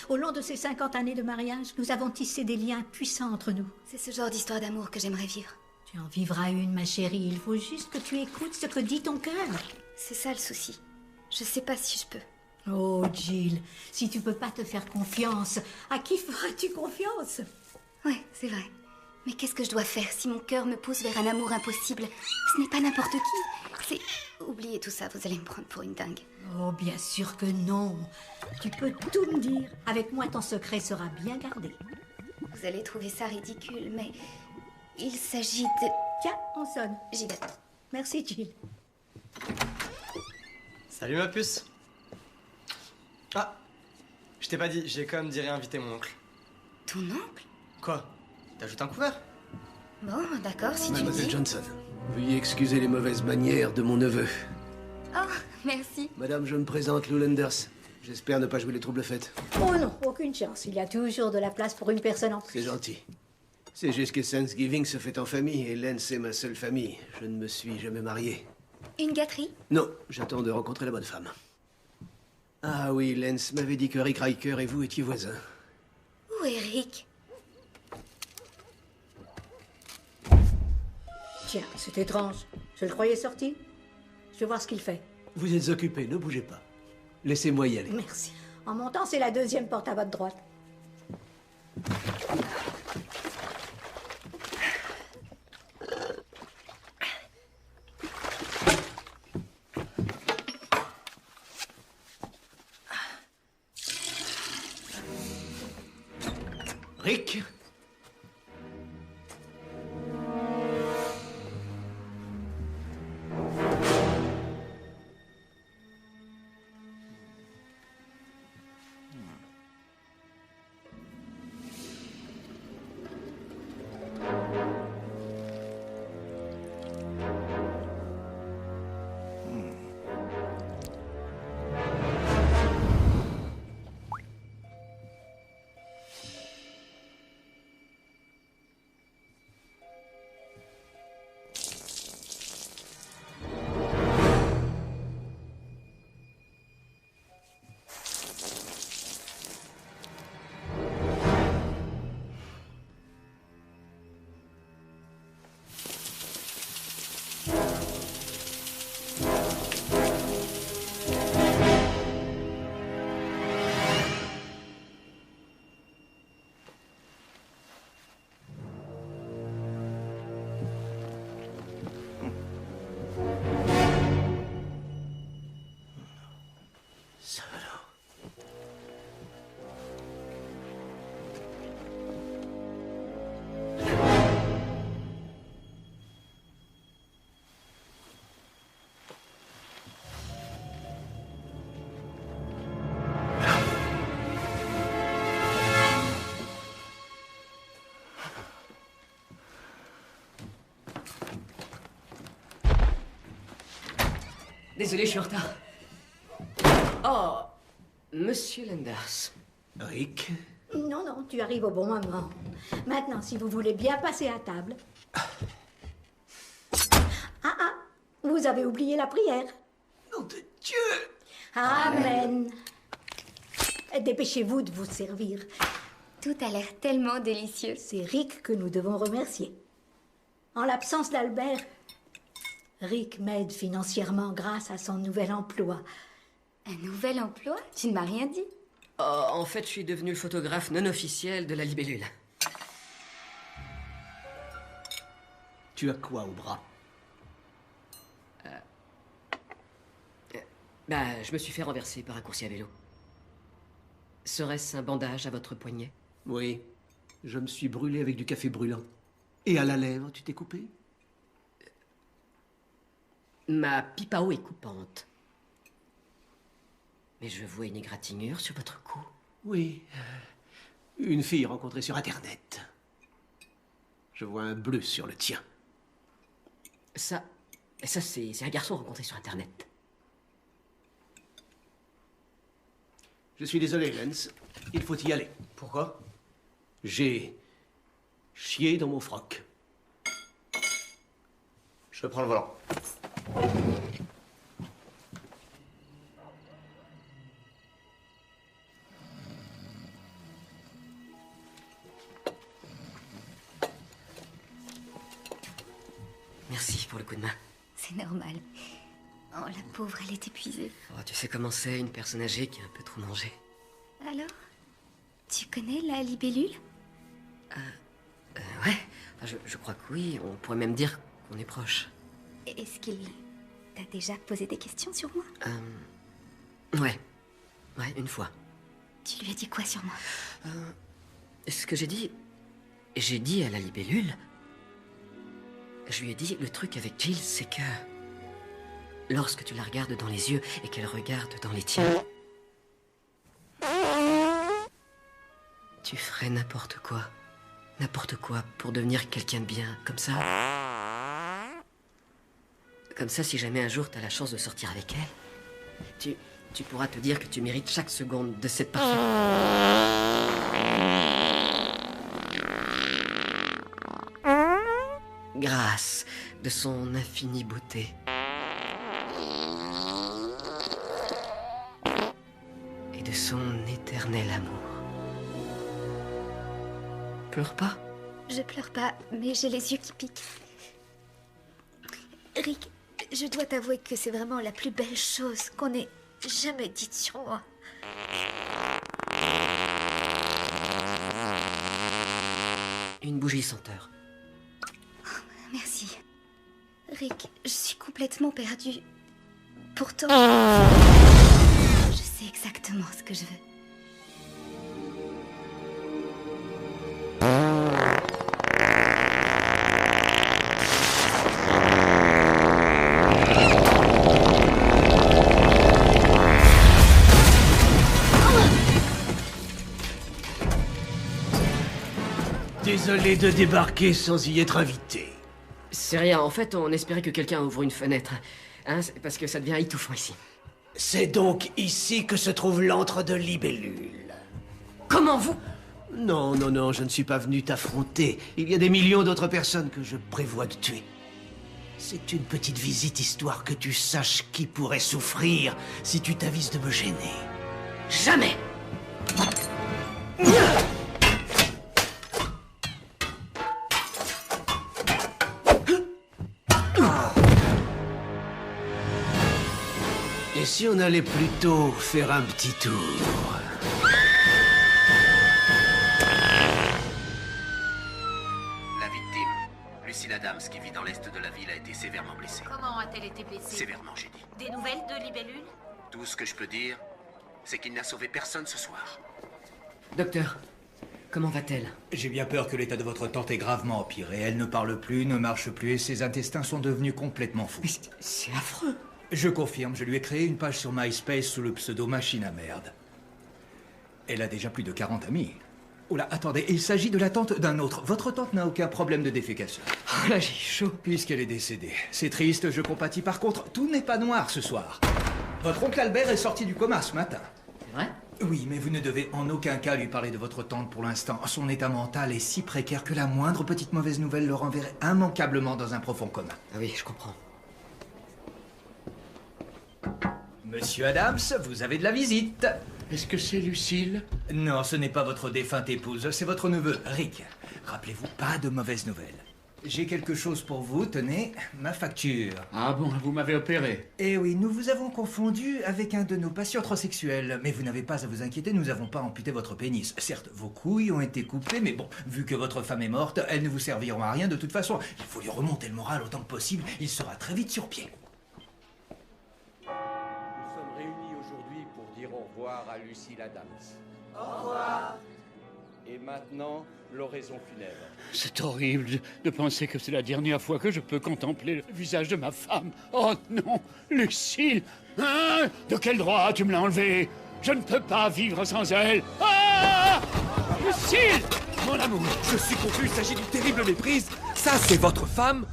Au long de ces 50 années de mariage, nous avons tissé des liens puissants entre nous. C'est ce genre d'histoire d'amour que j'aimerais vivre. Tu en vivras une, ma chérie. Il faut juste que tu écoutes ce que dit ton cœur. C'est ça le souci. Je sais pas si je peux. Oh, Jill, si tu peux pas te faire confiance, à qui feras-tu confiance? Ouais, c'est vrai. Mais qu'est-ce que je dois faire si mon cœur me pousse vers un amour impossible? Ce n'est pas n'importe qui. C'est... Oubliez tout ça, vous allez me prendre pour une dingue. Oh, bien sûr que non. Tu peux tout me dire. Avec moi, ton secret sera bien gardé. Vous allez trouver ça ridicule, mais... il s'agit de... Tiens, on sonne. J'y vais. Merci, Jill. Salut ma puce. Ah, je t'ai pas dit, j'ai quand même dit réinviter mon oncle. Ton oncle? Quoi? T'ajoutes un couvert? Bon, d'accord, si tu Mademoiselle dis. Johnson, veuillez excuser les mauvaises manières de mon neveu. Oh, merci. Madame, je me présente, Lou Landers. J'espère ne pas jouer les troubles fêtes. Oh non, aucune chance. Il y a toujours de la place pour une personne en plus. C'est gentil. C'est juste que Thanksgiving se fait en famille et Len, c'est ma seule famille. Je ne me suis jamais marié. Une gâterie? Non, j'attends de rencontrer la bonne femme. Ah oui, Lens m'avait dit que Rick Riker et vous étiez voisins. Où est Rick? Tiens, c'est étrange. Je le croyais sorti. Je vais voir ce qu'il fait. Vous êtes occupé, ne bougez pas. Laissez-moi y aller. Merci. En montant, c'est la deuxième porte à votre droite. Rick? Désolé, je suis en retard. Oh, Monsieur Landers. Rick? Non, non, tu arrives au bon moment. Maintenant, si vous voulez bien passer à table. Ah, vous avez oublié la prière. Nom de Dieu! Amen. Dépêchez-vous de vous servir. Tout a l'air tellement délicieux. C'est Rick que nous devons remercier. En l'absence d'Albert, Rick m'aide financièrement grâce à son nouvel emploi. Un nouvel emploi? Tu ne m'as rien dit. Oh, en fait, je suis devenu le photographe non officiel de la libellule. Tu as quoi au bras? Je me suis fait renverser par un coursier à vélo. Serait-ce un bandage à votre poignet? Oui. Je me suis brûlé avec du café brûlant. Et à la lèvre, tu t'es coupé? Ma pipe à eau est coupante. Mais je vois une égratignure sur votre cou. Oui. Une fille rencontrée sur Internet. Je vois un bleu sur le tien. Ça c'est un garçon rencontré sur Internet. Je suis désolé, Lance. Il faut y aller. Pourquoi? J'ai chié dans mon froc. Je prends le volant. Merci pour le coup de main. C'est normal. Oh, la pauvre, elle est épuisée. Oh, tu sais comment c'est, une personne âgée qui a un peu trop mangé. Alors, tu connais la libellule? Ouais, enfin, je crois que oui. On pourrait même dire qu'on est proches. Est-ce qu'il t'a déjà posé des questions sur moi? Ouais, une fois. Tu lui as dit quoi sur moi? Ce que j'ai dit à la libellule, je lui ai dit, le truc avec Jill, c'est que lorsque tu la regardes dans les yeux et qu'elle regarde dans les tiens, tu ferais n'importe quoi pour devenir quelqu'un de bien, comme ça. Comme ça, si jamais un jour t'as la chance de sortir avec elle, tu pourras te dire que tu mérites chaque seconde de cette partie. Grâce de son infinie beauté. Et de son éternel amour. Pleure pas. Je pleure pas, mais j'ai les yeux qui piquent. Rick, je dois t'avouer que c'est vraiment la plus belle chose qu'on ait jamais dite sur moi. Une bougie senteur. Merci. Rick, je suis complètement perdue. Pourtant, je sais exactement ce que je veux. Désolé de débarquer sans y être invité. C'est rien, en fait, on espérait que quelqu'un ouvre une fenêtre. Hein, parce que ça devient étouffant ici. C'est donc ici que se trouve l'antre de Libellule. Comment vous... Non, non, non, je ne suis pas venu t'affronter. Il y a des millions d'autres personnes que je prévois de tuer. C'est une petite visite histoire que tu saches qui pourrait souffrir si tu t'avises de me gêner. Jamais! Et si on allait plutôt faire un petit tour? La victime, Lucille Adams, qui vit dans l'est de la ville, a été sévèrement blessée. Comment a-t-elle été blessée? Sévèrement, j'ai dit. Des nouvelles de Libellule? Tout ce que je peux dire, c'est qu'il n'a sauvé personne ce soir. Docteur, comment va-t-elle? J'ai bien peur que l'état de votre tante ait gravement empiré. Elle ne parle plus, ne marche plus et ses intestins sont devenus complètement fous. Mais c'est affreux. Je confirme, je lui ai créé une page sur MySpace sous le pseudo Machine à merde. Elle a déjà plus de 40 amis. Oula, attendez, il s'agit de la tante d'un autre. Votre tante n'a aucun problème de défécation. Oh là, j'ai chaud. Puisqu'elle est décédée. C'est triste, je compatis. Par contre, tout n'est pas noir ce soir. Votre oncle Albert est sorti du coma ce matin. C'est vrai? Oui, mais vous ne devez en aucun cas lui parler de votre tante pour l'instant. Son état mental est si précaire que la moindre petite mauvaise nouvelle le renverrait immanquablement dans un profond coma. Ah oui, je comprends. Monsieur Adams, vous avez de la visite. Est-ce que c'est Lucille? Non, ce n'est pas votre défunte épouse, c'est votre neveu, Rick. Rappelez-vous, pas de mauvaises nouvelles. J'ai quelque chose pour vous, tenez, ma facture. Ah bon, vous m'avez opéré. Eh oui, nous vous avons confondu avec un de nos patients hétérosexuels. Mais vous n'avez pas à vous inquiéter, nous n'avons pas amputé votre pénis. Certes, vos couilles ont été coupées, mais bon, vu que votre femme est morte, elles ne vous serviront à rien de toute façon. Il faut lui remonter le moral autant que possible, il sera très vite sur pied. Nous sommes réunis aujourd'hui pour dire au revoir à Lucille Adams. Au revoir. Et maintenant, l'oraison funèbre. C'est horrible de penser que c'est la dernière fois que je peux contempler le visage de ma femme. Oh non, Lucille! Hein? De quel droit tu me l'as enlevée? Je ne peux pas vivre sans elle. Ah! Lucille! Mon amour! Je suis confus, il s'agit d'une terrible méprise. Ça, c'est votre femme?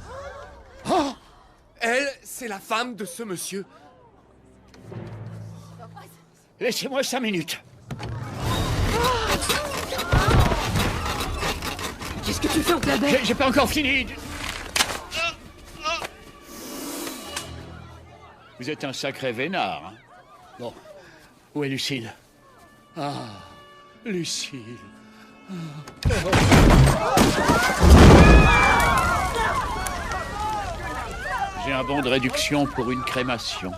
Oh! Elle, c'est la femme de ce monsieur. Laissez-moi 5 minutes. Qu'est-ce que tu fais, oncle Albert? J'ai pas encore fini. Vous êtes un sacré vénard. Hein? Bon, où est Lucille? Ah, Lucille. J'ai un bon de réduction pour une crémation.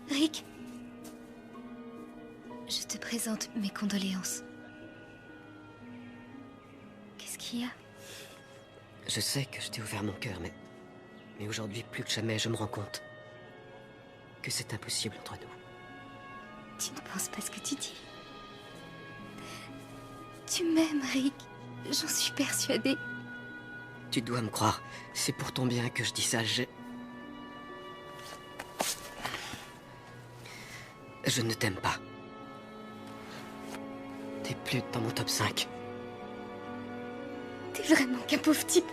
Rick, je te présente mes condoléances. Qu'est-ce qu'il y a? Je sais que je t'ai ouvert mon cœur, mais aujourd'hui, plus que jamais, je me rends compte que c'est impossible entre nous. Tu ne penses pas ce que tu dis? Tu m'aimes, Rick. J'en suis persuadée. Tu dois me croire. C'est pour ton bien que je dis ça. Je ne t'aime pas. T'es plus dans mon top 5. T'es vraiment qu'un pauvre type.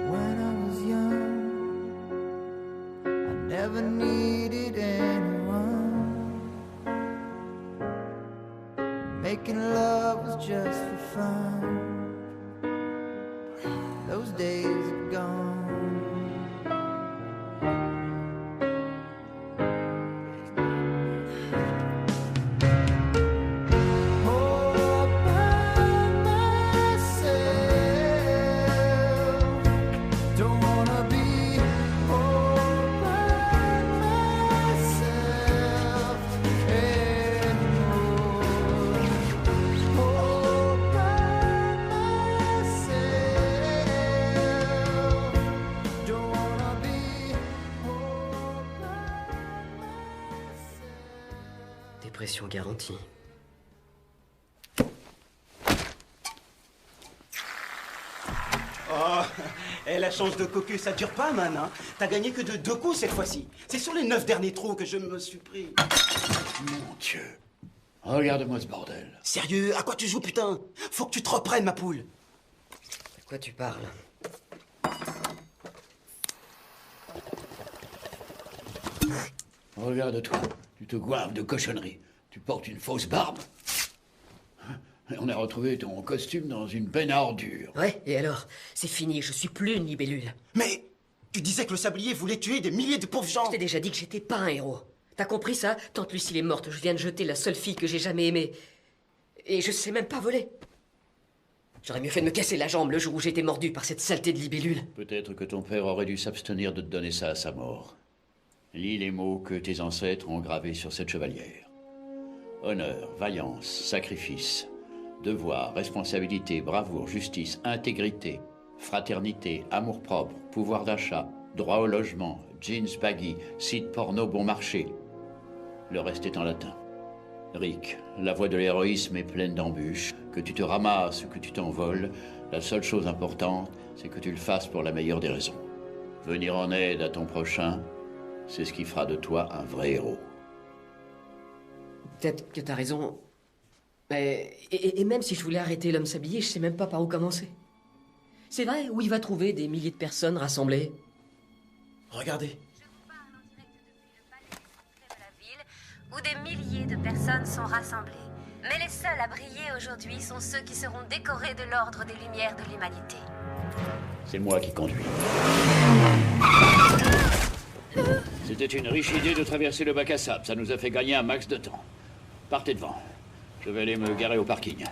When I was young, I never needed anyone. Making love was just for fun. Those days are gone. Réputation garantie. Oh, la chance de cocu, ça dure pas, man. Hein. T'as gagné que de 2 coups cette fois-ci. C'est sur les 9 derniers trous que je me suis pris. Mon Dieu. Regarde-moi ce bordel. Sérieux, à quoi tu joues, putain? Faut que tu te reprennes, ma poule. De quoi tu parles? Regarde-toi. Tu te goives de cochonneries. Tu portes une fausse barbe. On a retrouvé ton costume dans une benne à ordures. Ouais, et alors? C'est fini, je suis plus une libellule. Mais tu disais que le sablier voulait tuer des milliers de pauvres gens. Je t'ai déjà dit que j'étais pas un héros. T'as compris ça? Tante Lucille est morte, je viens de jeter la seule fille que j'ai jamais aimée. Et je sais même pas voler. J'aurais mieux fait de me casser la jambe le jour où j'étais mordu par cette saleté de libellule. Peut-être que ton père aurait dû s'abstenir de te donner ça à sa mort. Lis les mots que tes ancêtres ont gravés sur cette chevalière. Honneur, vaillance, sacrifice, devoir, responsabilité, bravoure, justice, intégrité, fraternité, amour-propre, pouvoir d'achat, droit au logement, jeans baggy, site porno bon marché. Le reste est en latin. Rick, la voie de l'héroïsme est pleine d'embûches. Que tu te ramasses ou que tu t'envoles, la seule chose importante, c'est que tu le fasses pour la meilleure des raisons. Venir en aide à ton prochain, c'est ce qui fera de toi un vrai héros. Peut-être que t'as raison. Mais... Et même si je voulais arrêter l'homme sablier, je sais même pas par où commencer. C'est vrai, où il va trouver des milliers de personnes rassemblées? Regardez. Où des milliers de personnes sont rassemblées. Mais les seuls à briller aujourd'hui sont ceux qui seront décorés de l'ordre des Lumières de l'Humanité. C'est moi qui conduis. C'était une riche idée de traverser le bac à sable. Ça nous a fait gagner un max de temps. Partez devant. Je vais aller me garer au parking.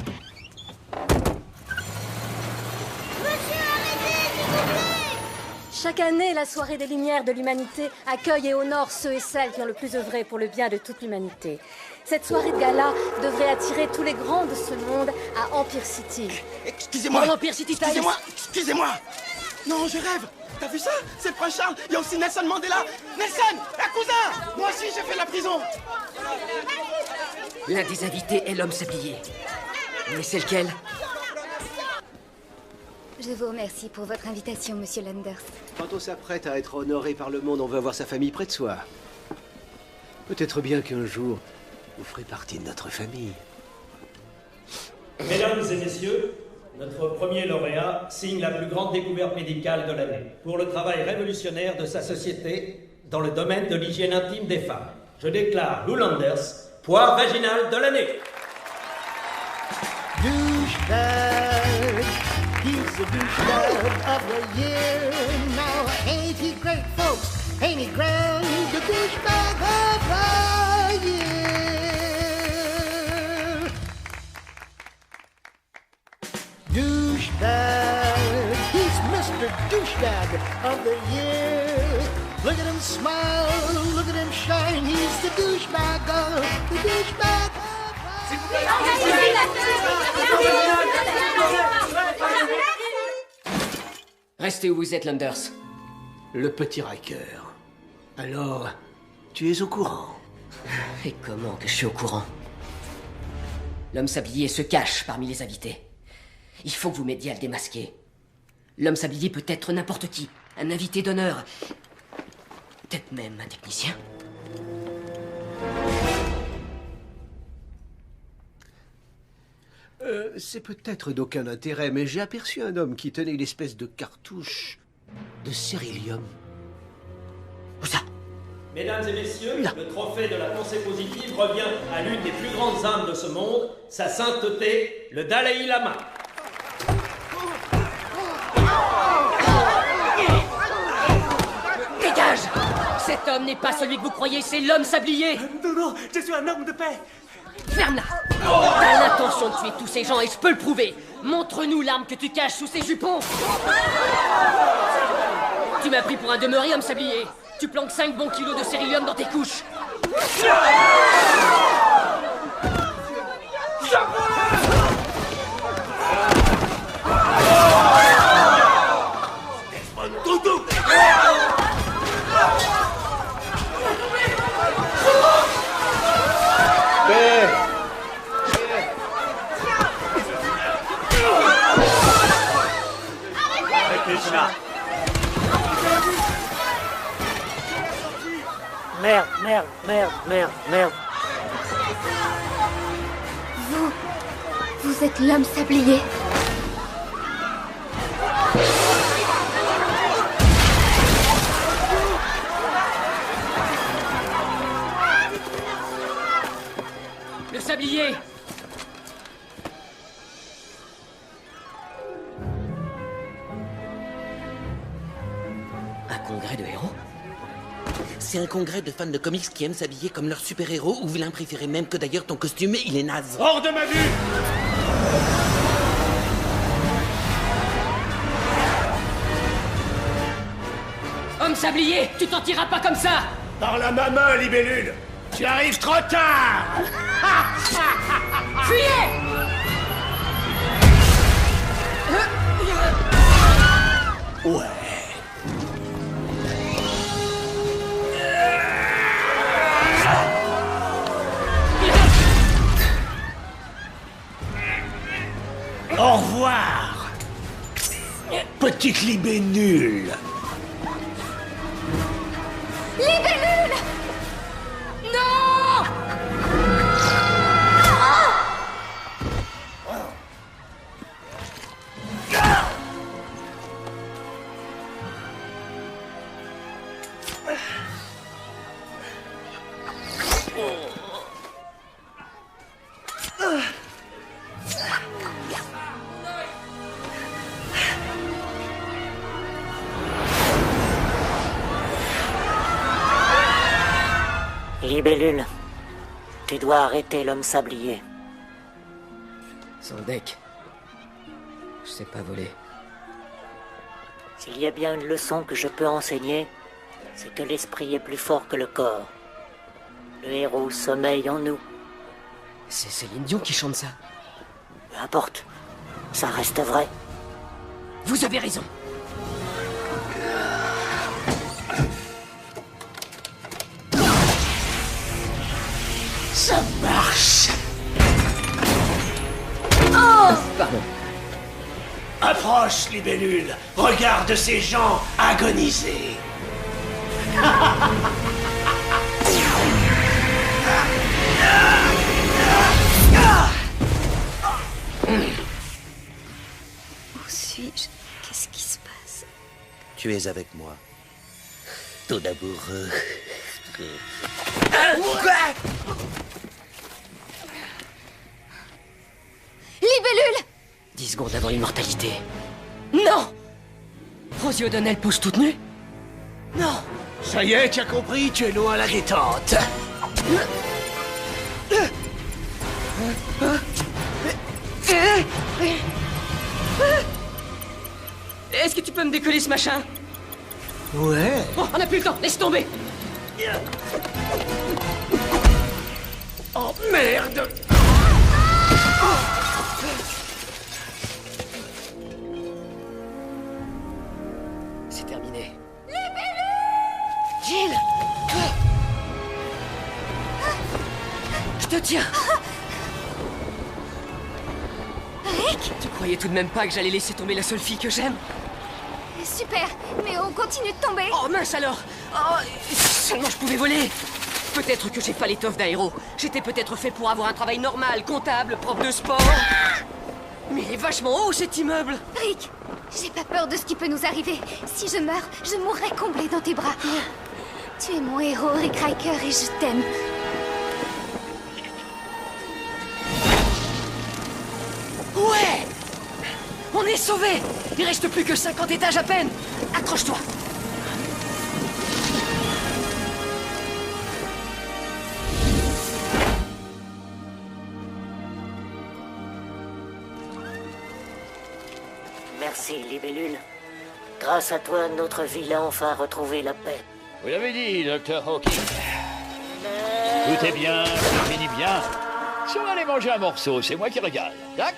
Chaque année, la soirée des Lumières de l'Humanité accueille et honore ceux et celles qui ont le plus œuvré pour le bien de toute l'humanité. Cette soirée de gala devrait attirer tous les grands de ce monde à Empire City. Excusez-moi. Dans Empire City Times. Excusez-moi. Non, je rêve. T'as vu ça? C'est le prince Charles. Il y a aussi Nelson Mandela. Nelson, un cousin. Moi aussi, j'ai fait la prison. L'un des invités est l'homme sablier. Mais c'est lequel? Je vous remercie pour votre invitation, monsieur Landers. Quand on s'apprête à être honoré par le monde, on veut avoir sa famille près de soi. Peut-être bien qu'un jour, vous ferez partie de notre famille. Mesdames et messieurs, notre premier lauréat signe la plus grande découverte médicale de l'année pour le travail révolutionnaire de sa société dans le domaine de l'hygiène intime des femmes. Je déclare Lou Landers, poire vaginale de l'année. Douchebag, he's the douchebag of the year. Now ain't he great, folks? Ain't he grand? The douchebag of the year. Douchebag, he's Mr. Douchebag of the year. Look at him smile, look at him shine. He's the douchebag of the douchebag. Restez où vous êtes, Landers. Le petit Riker. Alors, tu es au courant? Et comment que je suis au courant? L'homme sablier se cache parmi les invités. Il faut que vous m'aidiez à le démasquer. L'homme sablier peut être n'importe qui. Un invité d'honneur. Peut-être même un technicien. C'est peut-être d'aucun intérêt, mais j'ai aperçu un homme qui tenait une espèce de cartouche de cérylium. Où ça? Mesdames et messieurs, le trophée de la pensée positive revient à l'une des plus grandes âmes de ce monde, sa sainteté, le Dalai Lama. Dégage! Cet homme n'est pas celui que vous croyez, c'est l'homme sablier! Non, je suis un homme de paix! Ferme-la! T'as l'intention de tuer tous ces gens et je peux le prouver! Montre-nous l'arme que tu caches sous ces jupons! Tu m'as pris pour un demeuré, homme sablier! Tu planques 5 bons kilos de cérylium dans tes couches! Père, ça. Merde, merde, merde, merde, merde. Vous êtes l'homme sablier. Le sablier! Un congrès de héros? C'est un congrès de fans de comics qui aiment s'habiller comme leurs super-héros ou vilains préférés, même que d'ailleurs ton costume, il est naze. Hors de ma vue! Homme sablier, tu t'en tireras pas comme ça! Par la main, libellule! Tu arrives trop tard! Fuyez! Ouais. Au revoir, petite libellule. Libellule! Non! Libellule, tu dois arrêter l'homme sablier. Sandek, je sais pas voler. S'il y a bien une leçon que je peux enseigner, c'est que l'esprit est plus fort que le corps. Le héros sommeille en nous. C'est Céline Dion qui chante ça. Peu importe, ça reste vrai. Vous avez raison. Ça marche. Oh! Pardon. Approche, libellule. Regarde ces gens agoniser. Où suis-je? Qu'est-ce qui se passe? Tu es avec moi. Ton amoureux. Libellule! 10 secondes avant l'immortalité. Non! Rosie O'Donnell pose toute nue? Non! Ça y est, tu as compris, tu es loin à la détente. Est-ce que tu peux me décoller ce machin? Ouais. Bon, on n'a plus le temps, laisse tomber. Oh merde! C'est terminé. Jill! Je te tiens! Rick? Tu croyais tout de même pas que j'allais laisser tomber la seule fille que j'aime? Super, mais on continue de tomber. Oh mince alors! Oh, seulement je pouvais voler! Peut-être que j'ai pas l'étoffe d'un héros. J'étais peut-être fait pour avoir un travail normal, comptable, prof de sport. Mais il est vachement haut cet immeuble! Rick, j'ai pas peur de ce qui peut nous arriver. Si je meurs, je mourrai comblée dans tes bras. Tu es mon héros, Rick Riker, et je t'aime. Ouais! On est sauvés! Il reste plus que 50 étages à peine! Accroche-toi! Merci, libellule. Grâce à toi, notre ville a enfin retrouvé la paix. Vous l'avez dit, Dr. Hawking. Tout est bien, tout finit bien. Si on va aller manger un morceau, c'est moi qui régale. Tac?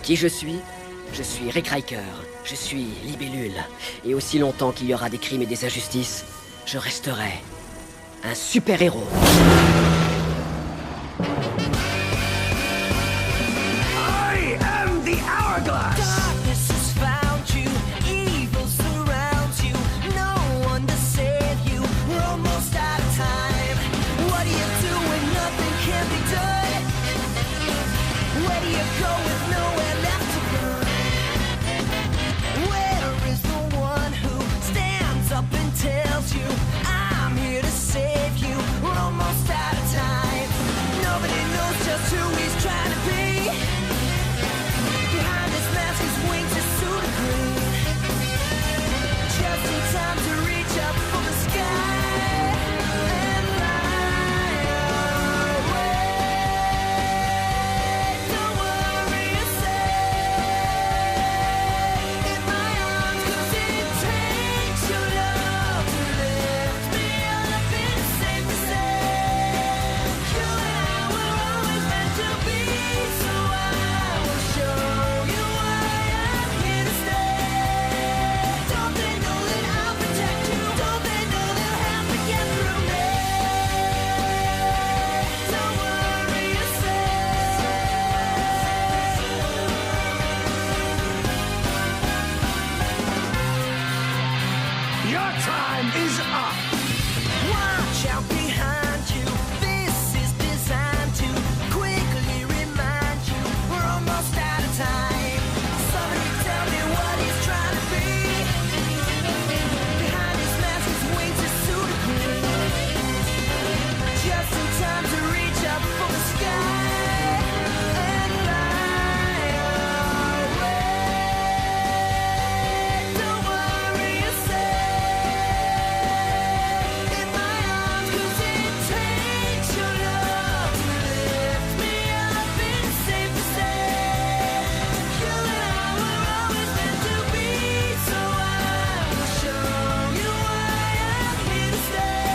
Qui je suis? Je suis Rick Riker. Je suis libellule. Et aussi longtemps qu'il y aura des crimes et des injustices, je resterai un super-héros. I am the Hourglass. Darkness has found you. go with nowhere left to run? Where is the one who stands up and tells you, I'm here to save you? We're almost out of time. Nobody knows just who he's trying to be. Behind his mask, his wings, his suit of green. Just in time to reach up for the sky and fly away. Don't worry yourself in my arms, 'cause it takes your love to lift me up. It's safe to say you and I were always meant to be. So I will show you why I'm here to stay. Don't they know that I'll protect you? Don't they know they'll have to get through me? Don't worry yourself. Your time is up. Watch out behind you. This is designed to quickly remind you we're almost out of time. Somebody tell me what he's trying to be. Behind his mask, his wings, his suit of green. Just in time to reach up for the sky and fly away. Don't worry yourself in my arms, 'cause it takes your love to lift me up. It's safe to say you and I were always meant to be. So I will show you why I'm here to stay.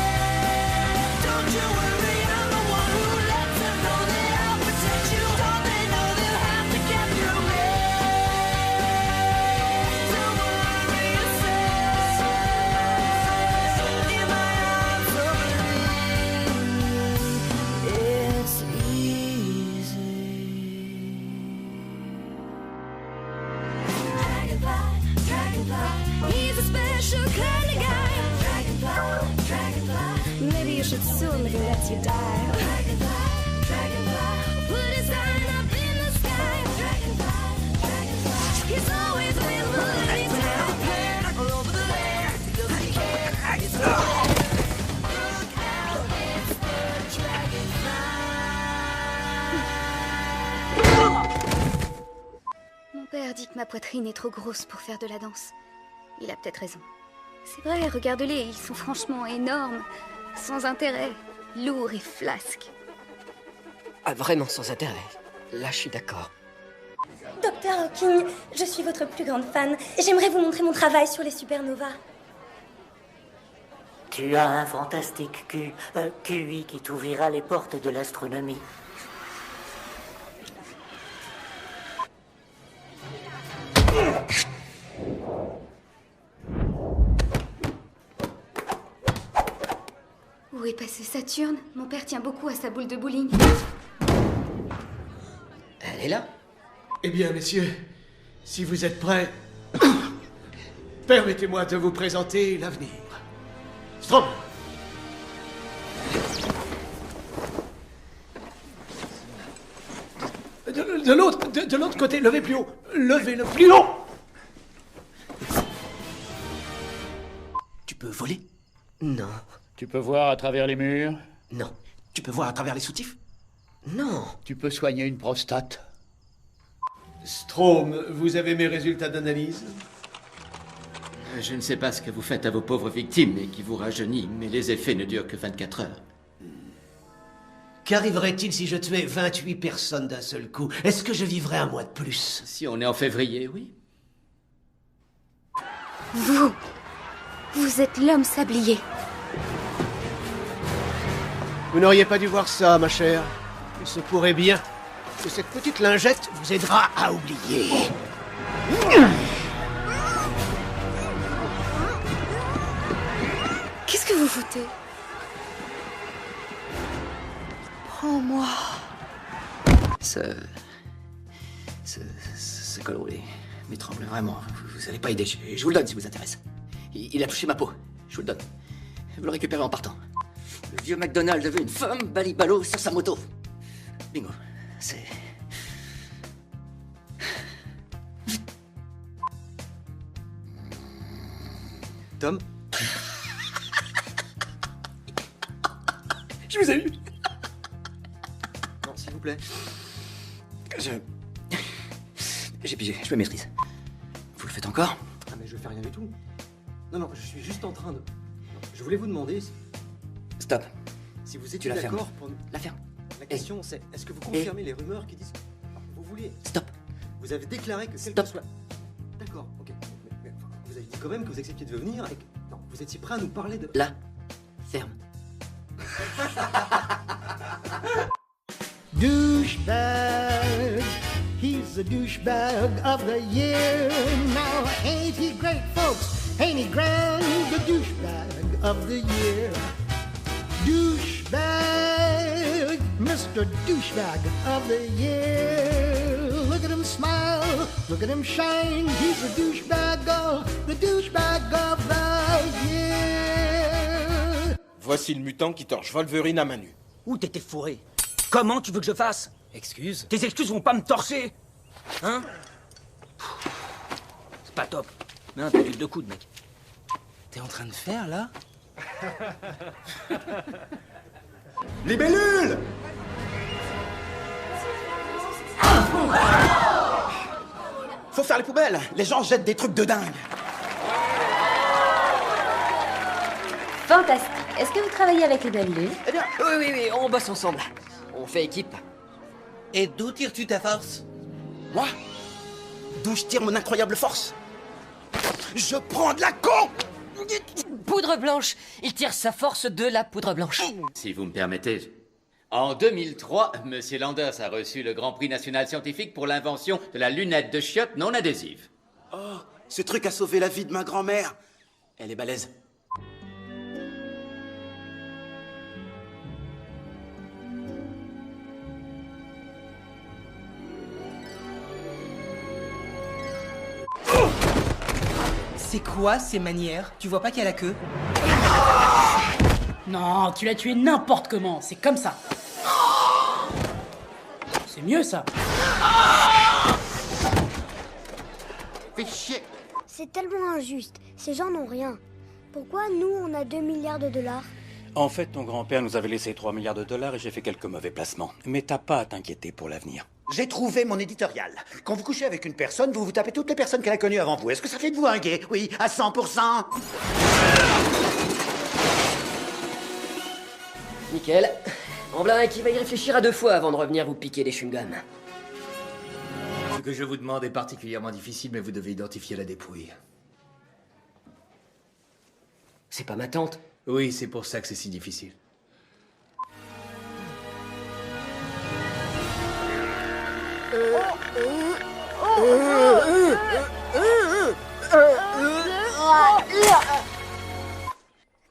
Don't you worry, I'm the one who lets them know that I'll protect you. Don't they know they'll have to get through me? Don't worry yourself in my arms, so believe it's easy. Dragonfly, he's a special kind of guy. Dragonfly, maybe you should sue him if he lets you die. Dragonfly, put his sign up in the sky. He's always available anytime. All over the land, he doesn't care. He's always look out, it's the dragonfly. Mon père dit que ma poitrine est trop grosse pour faire de la danse. Il a peut-être raison. C'est vrai, regarde-les, ils sont franchement énormes, sans intérêt, lourds et flasques. Ah, vraiment sans intérêt. Là, je suis d'accord. Docteur Hawking, je suis votre plus grande fan. J'aimerais vous montrer mon travail sur les supernovas. Tu as un fantastique QI qui t'ouvrira les portes de l'astronomie. Où est passé Saturne? Mon père tient beaucoup à sa boule de bowling. Elle est là. Eh bien, messieurs, si vous êtes prêts, permettez-moi de vous présenter l'avenir. Strom. De l'autre côté, levez plus haut. Levez-le plus haut. Tu peux voler? Non. Tu peux voir à travers les murs? Non. Tu peux voir à travers les soutifs? Non. Tu peux soigner une prostate? Strom, vous avez mes résultats d'analyse? Je ne sais pas ce que vous faites à vos pauvres victimes et qui vous rajeunit, mais les effets ne durent que 24 heures. Qu'arriverait-il si je tuais 28 personnes d'un seul coup? Est-ce que je vivrais un mois de plus? Si on est en février, oui. Vous êtes l'homme sablier. Vous n'auriez pas dû voir ça, ma chère. Il se pourrait bien que cette petite lingette vous aidera à oublier. Qu'est-ce que vous foutez? Prends-moi. Ce colon m'étrangle vraiment. Vous n'allez pas aider. Je vous le donne si vous intéresse. Il a touché ma peau. Je vous le donne. Vous le récupérez en partant. Le vieux McDonald veut une femme balibalo sur sa moto. Bingo. Tom? Je vous ai eu. Non, s'il vous plaît. J'ai pigé, je me maîtrise. Vous le faites encore? Ah, mais je fais rien du tout. Non, non, je suis juste en train de... Je voulais vous demander Stop. si vous Tu étiez la fermes. d'accord pour... La ferme. La question, c'est est-ce que vous confirmez les rumeurs qui disent... Vous vouliez... Stop. Vous avez déclaré que quel Stop. que soit... D'accord, ok. Mais, enfin, vous avez dit quand même que vous acceptiez de venir et que... Non, vous étiez prêt à nous parler de... La ferme. Douchebag, he's the douchebag of the year. Now, ain't he great, folks? Ain't he grand? The douchebag of the year. Douchebag, Mr. Douchebag of the year. Look at him smile, look at him shine. He's the douchebag of the year. Voici le mutant qui torche Wolverine à main nue. Où t'étais fourré? Comment tu veux que je fasse? Excuse? Tes excuses vont pas me torcher? Hein? C'est pas top. Mais un peu de coude, mec. T'es en train de faire, là? Libellule! Faut faire les poubelles. Les gens jettent des trucs de dingue. Fantastique. Est-ce que vous travaillez avec les Libellule? Eh bien, oui, on bosse ensemble. On fait équipe. Et d'où tires-tu ta force? Moi? D'où je tire mon incroyable force? Je prends de la con! Poudre blanche. Il tire sa force de la poudre blanche. Si vous me permettez. En 2003, Monsieur Landers a reçu le Grand Prix national scientifique pour l'invention de la lunette de chiotte non adhésive. Oh, ce truc a sauvé la vie de ma grand-mère. Elle est balèze. C'est quoi ces manières? Tu vois pas qu'il y a la queue? Non, tu l'as tué n'importe comment, c'est comme ça. C'est mieux ça. Fais chier. C'est tellement injuste. Ces gens n'ont rien. Pourquoi nous, on a 2 milliards de dollars? En fait, ton grand-père nous avait laissé 3 milliards de dollars et j'ai fait quelques mauvais placements. Mais t'as pas à t'inquiéter pour l'avenir. J'ai trouvé mon éditorial. Quand vous couchez avec une personne, vous vous tapez toutes les personnes qu'elle a connues avant vous. Est-ce que ça fait de vous un gay? Oui, à 100%. Nickel. Amblin qui va y réfléchir à 2 fois avant de revenir vous piquer des chewing-gums. Ce que je vous demande est particulièrement difficile, mais vous devez identifier la dépouille. C'est pas ma tante? Oui, c'est pour ça que c'est si difficile.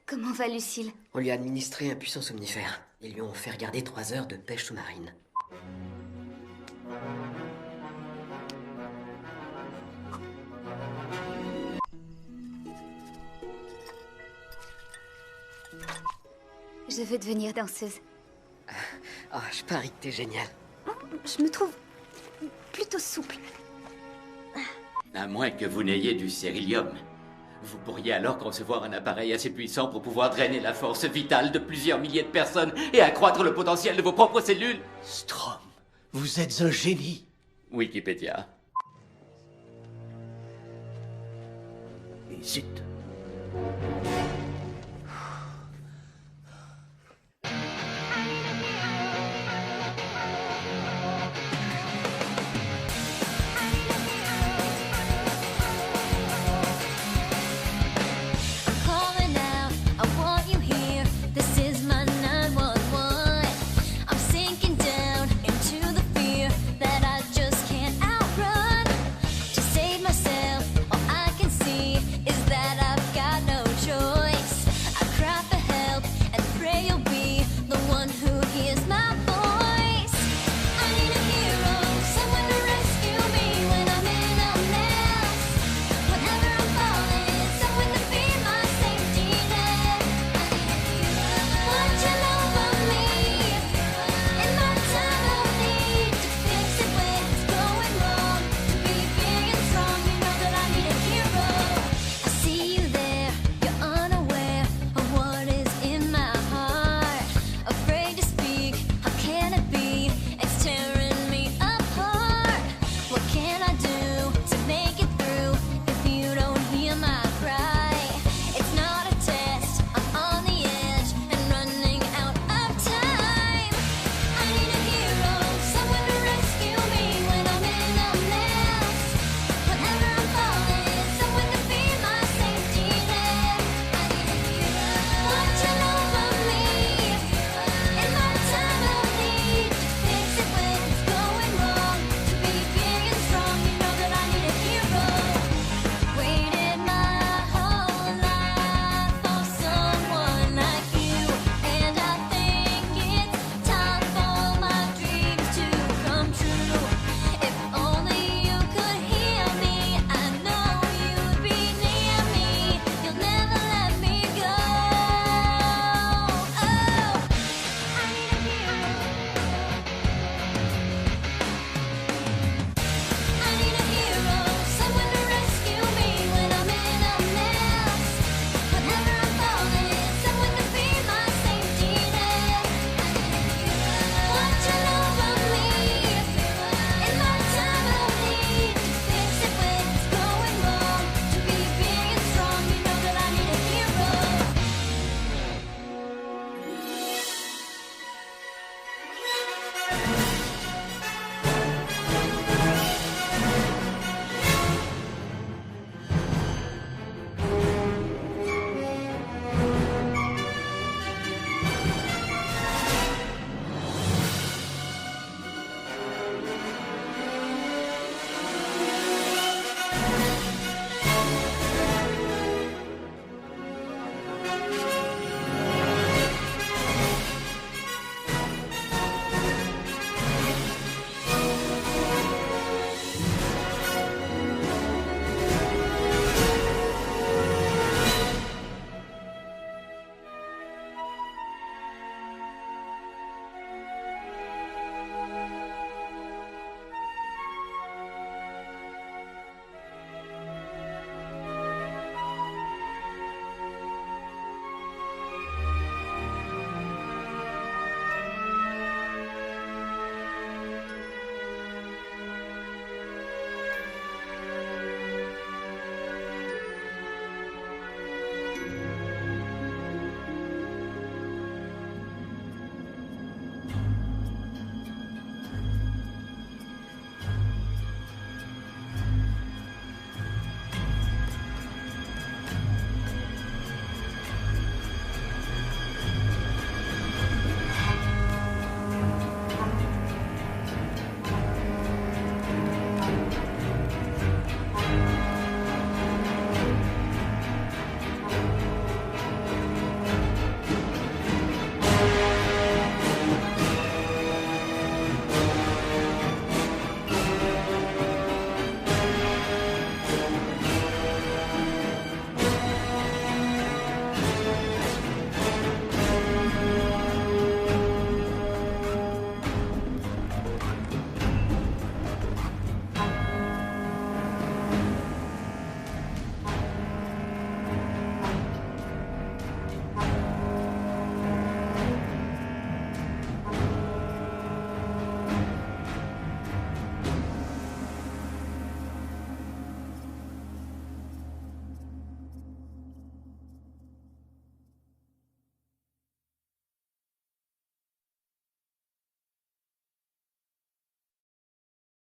Comment va Lucille? On lui a administré un puissant somnifère. Ils lui ont fait regarder 3 heures de pêche sous-marine. Je veux devenir danseuse. Ah, je parie que t'es génial. Je me trouve plutôt souple. À moins que vous n'ayez du sérilium. Vous pourriez alors concevoir un appareil assez puissant pour pouvoir drainer la force vitale de plusieurs milliers de personnes et accroître le potentiel de vos propres cellules. Strom, vous êtes un génie. Wikipédia. Et zut.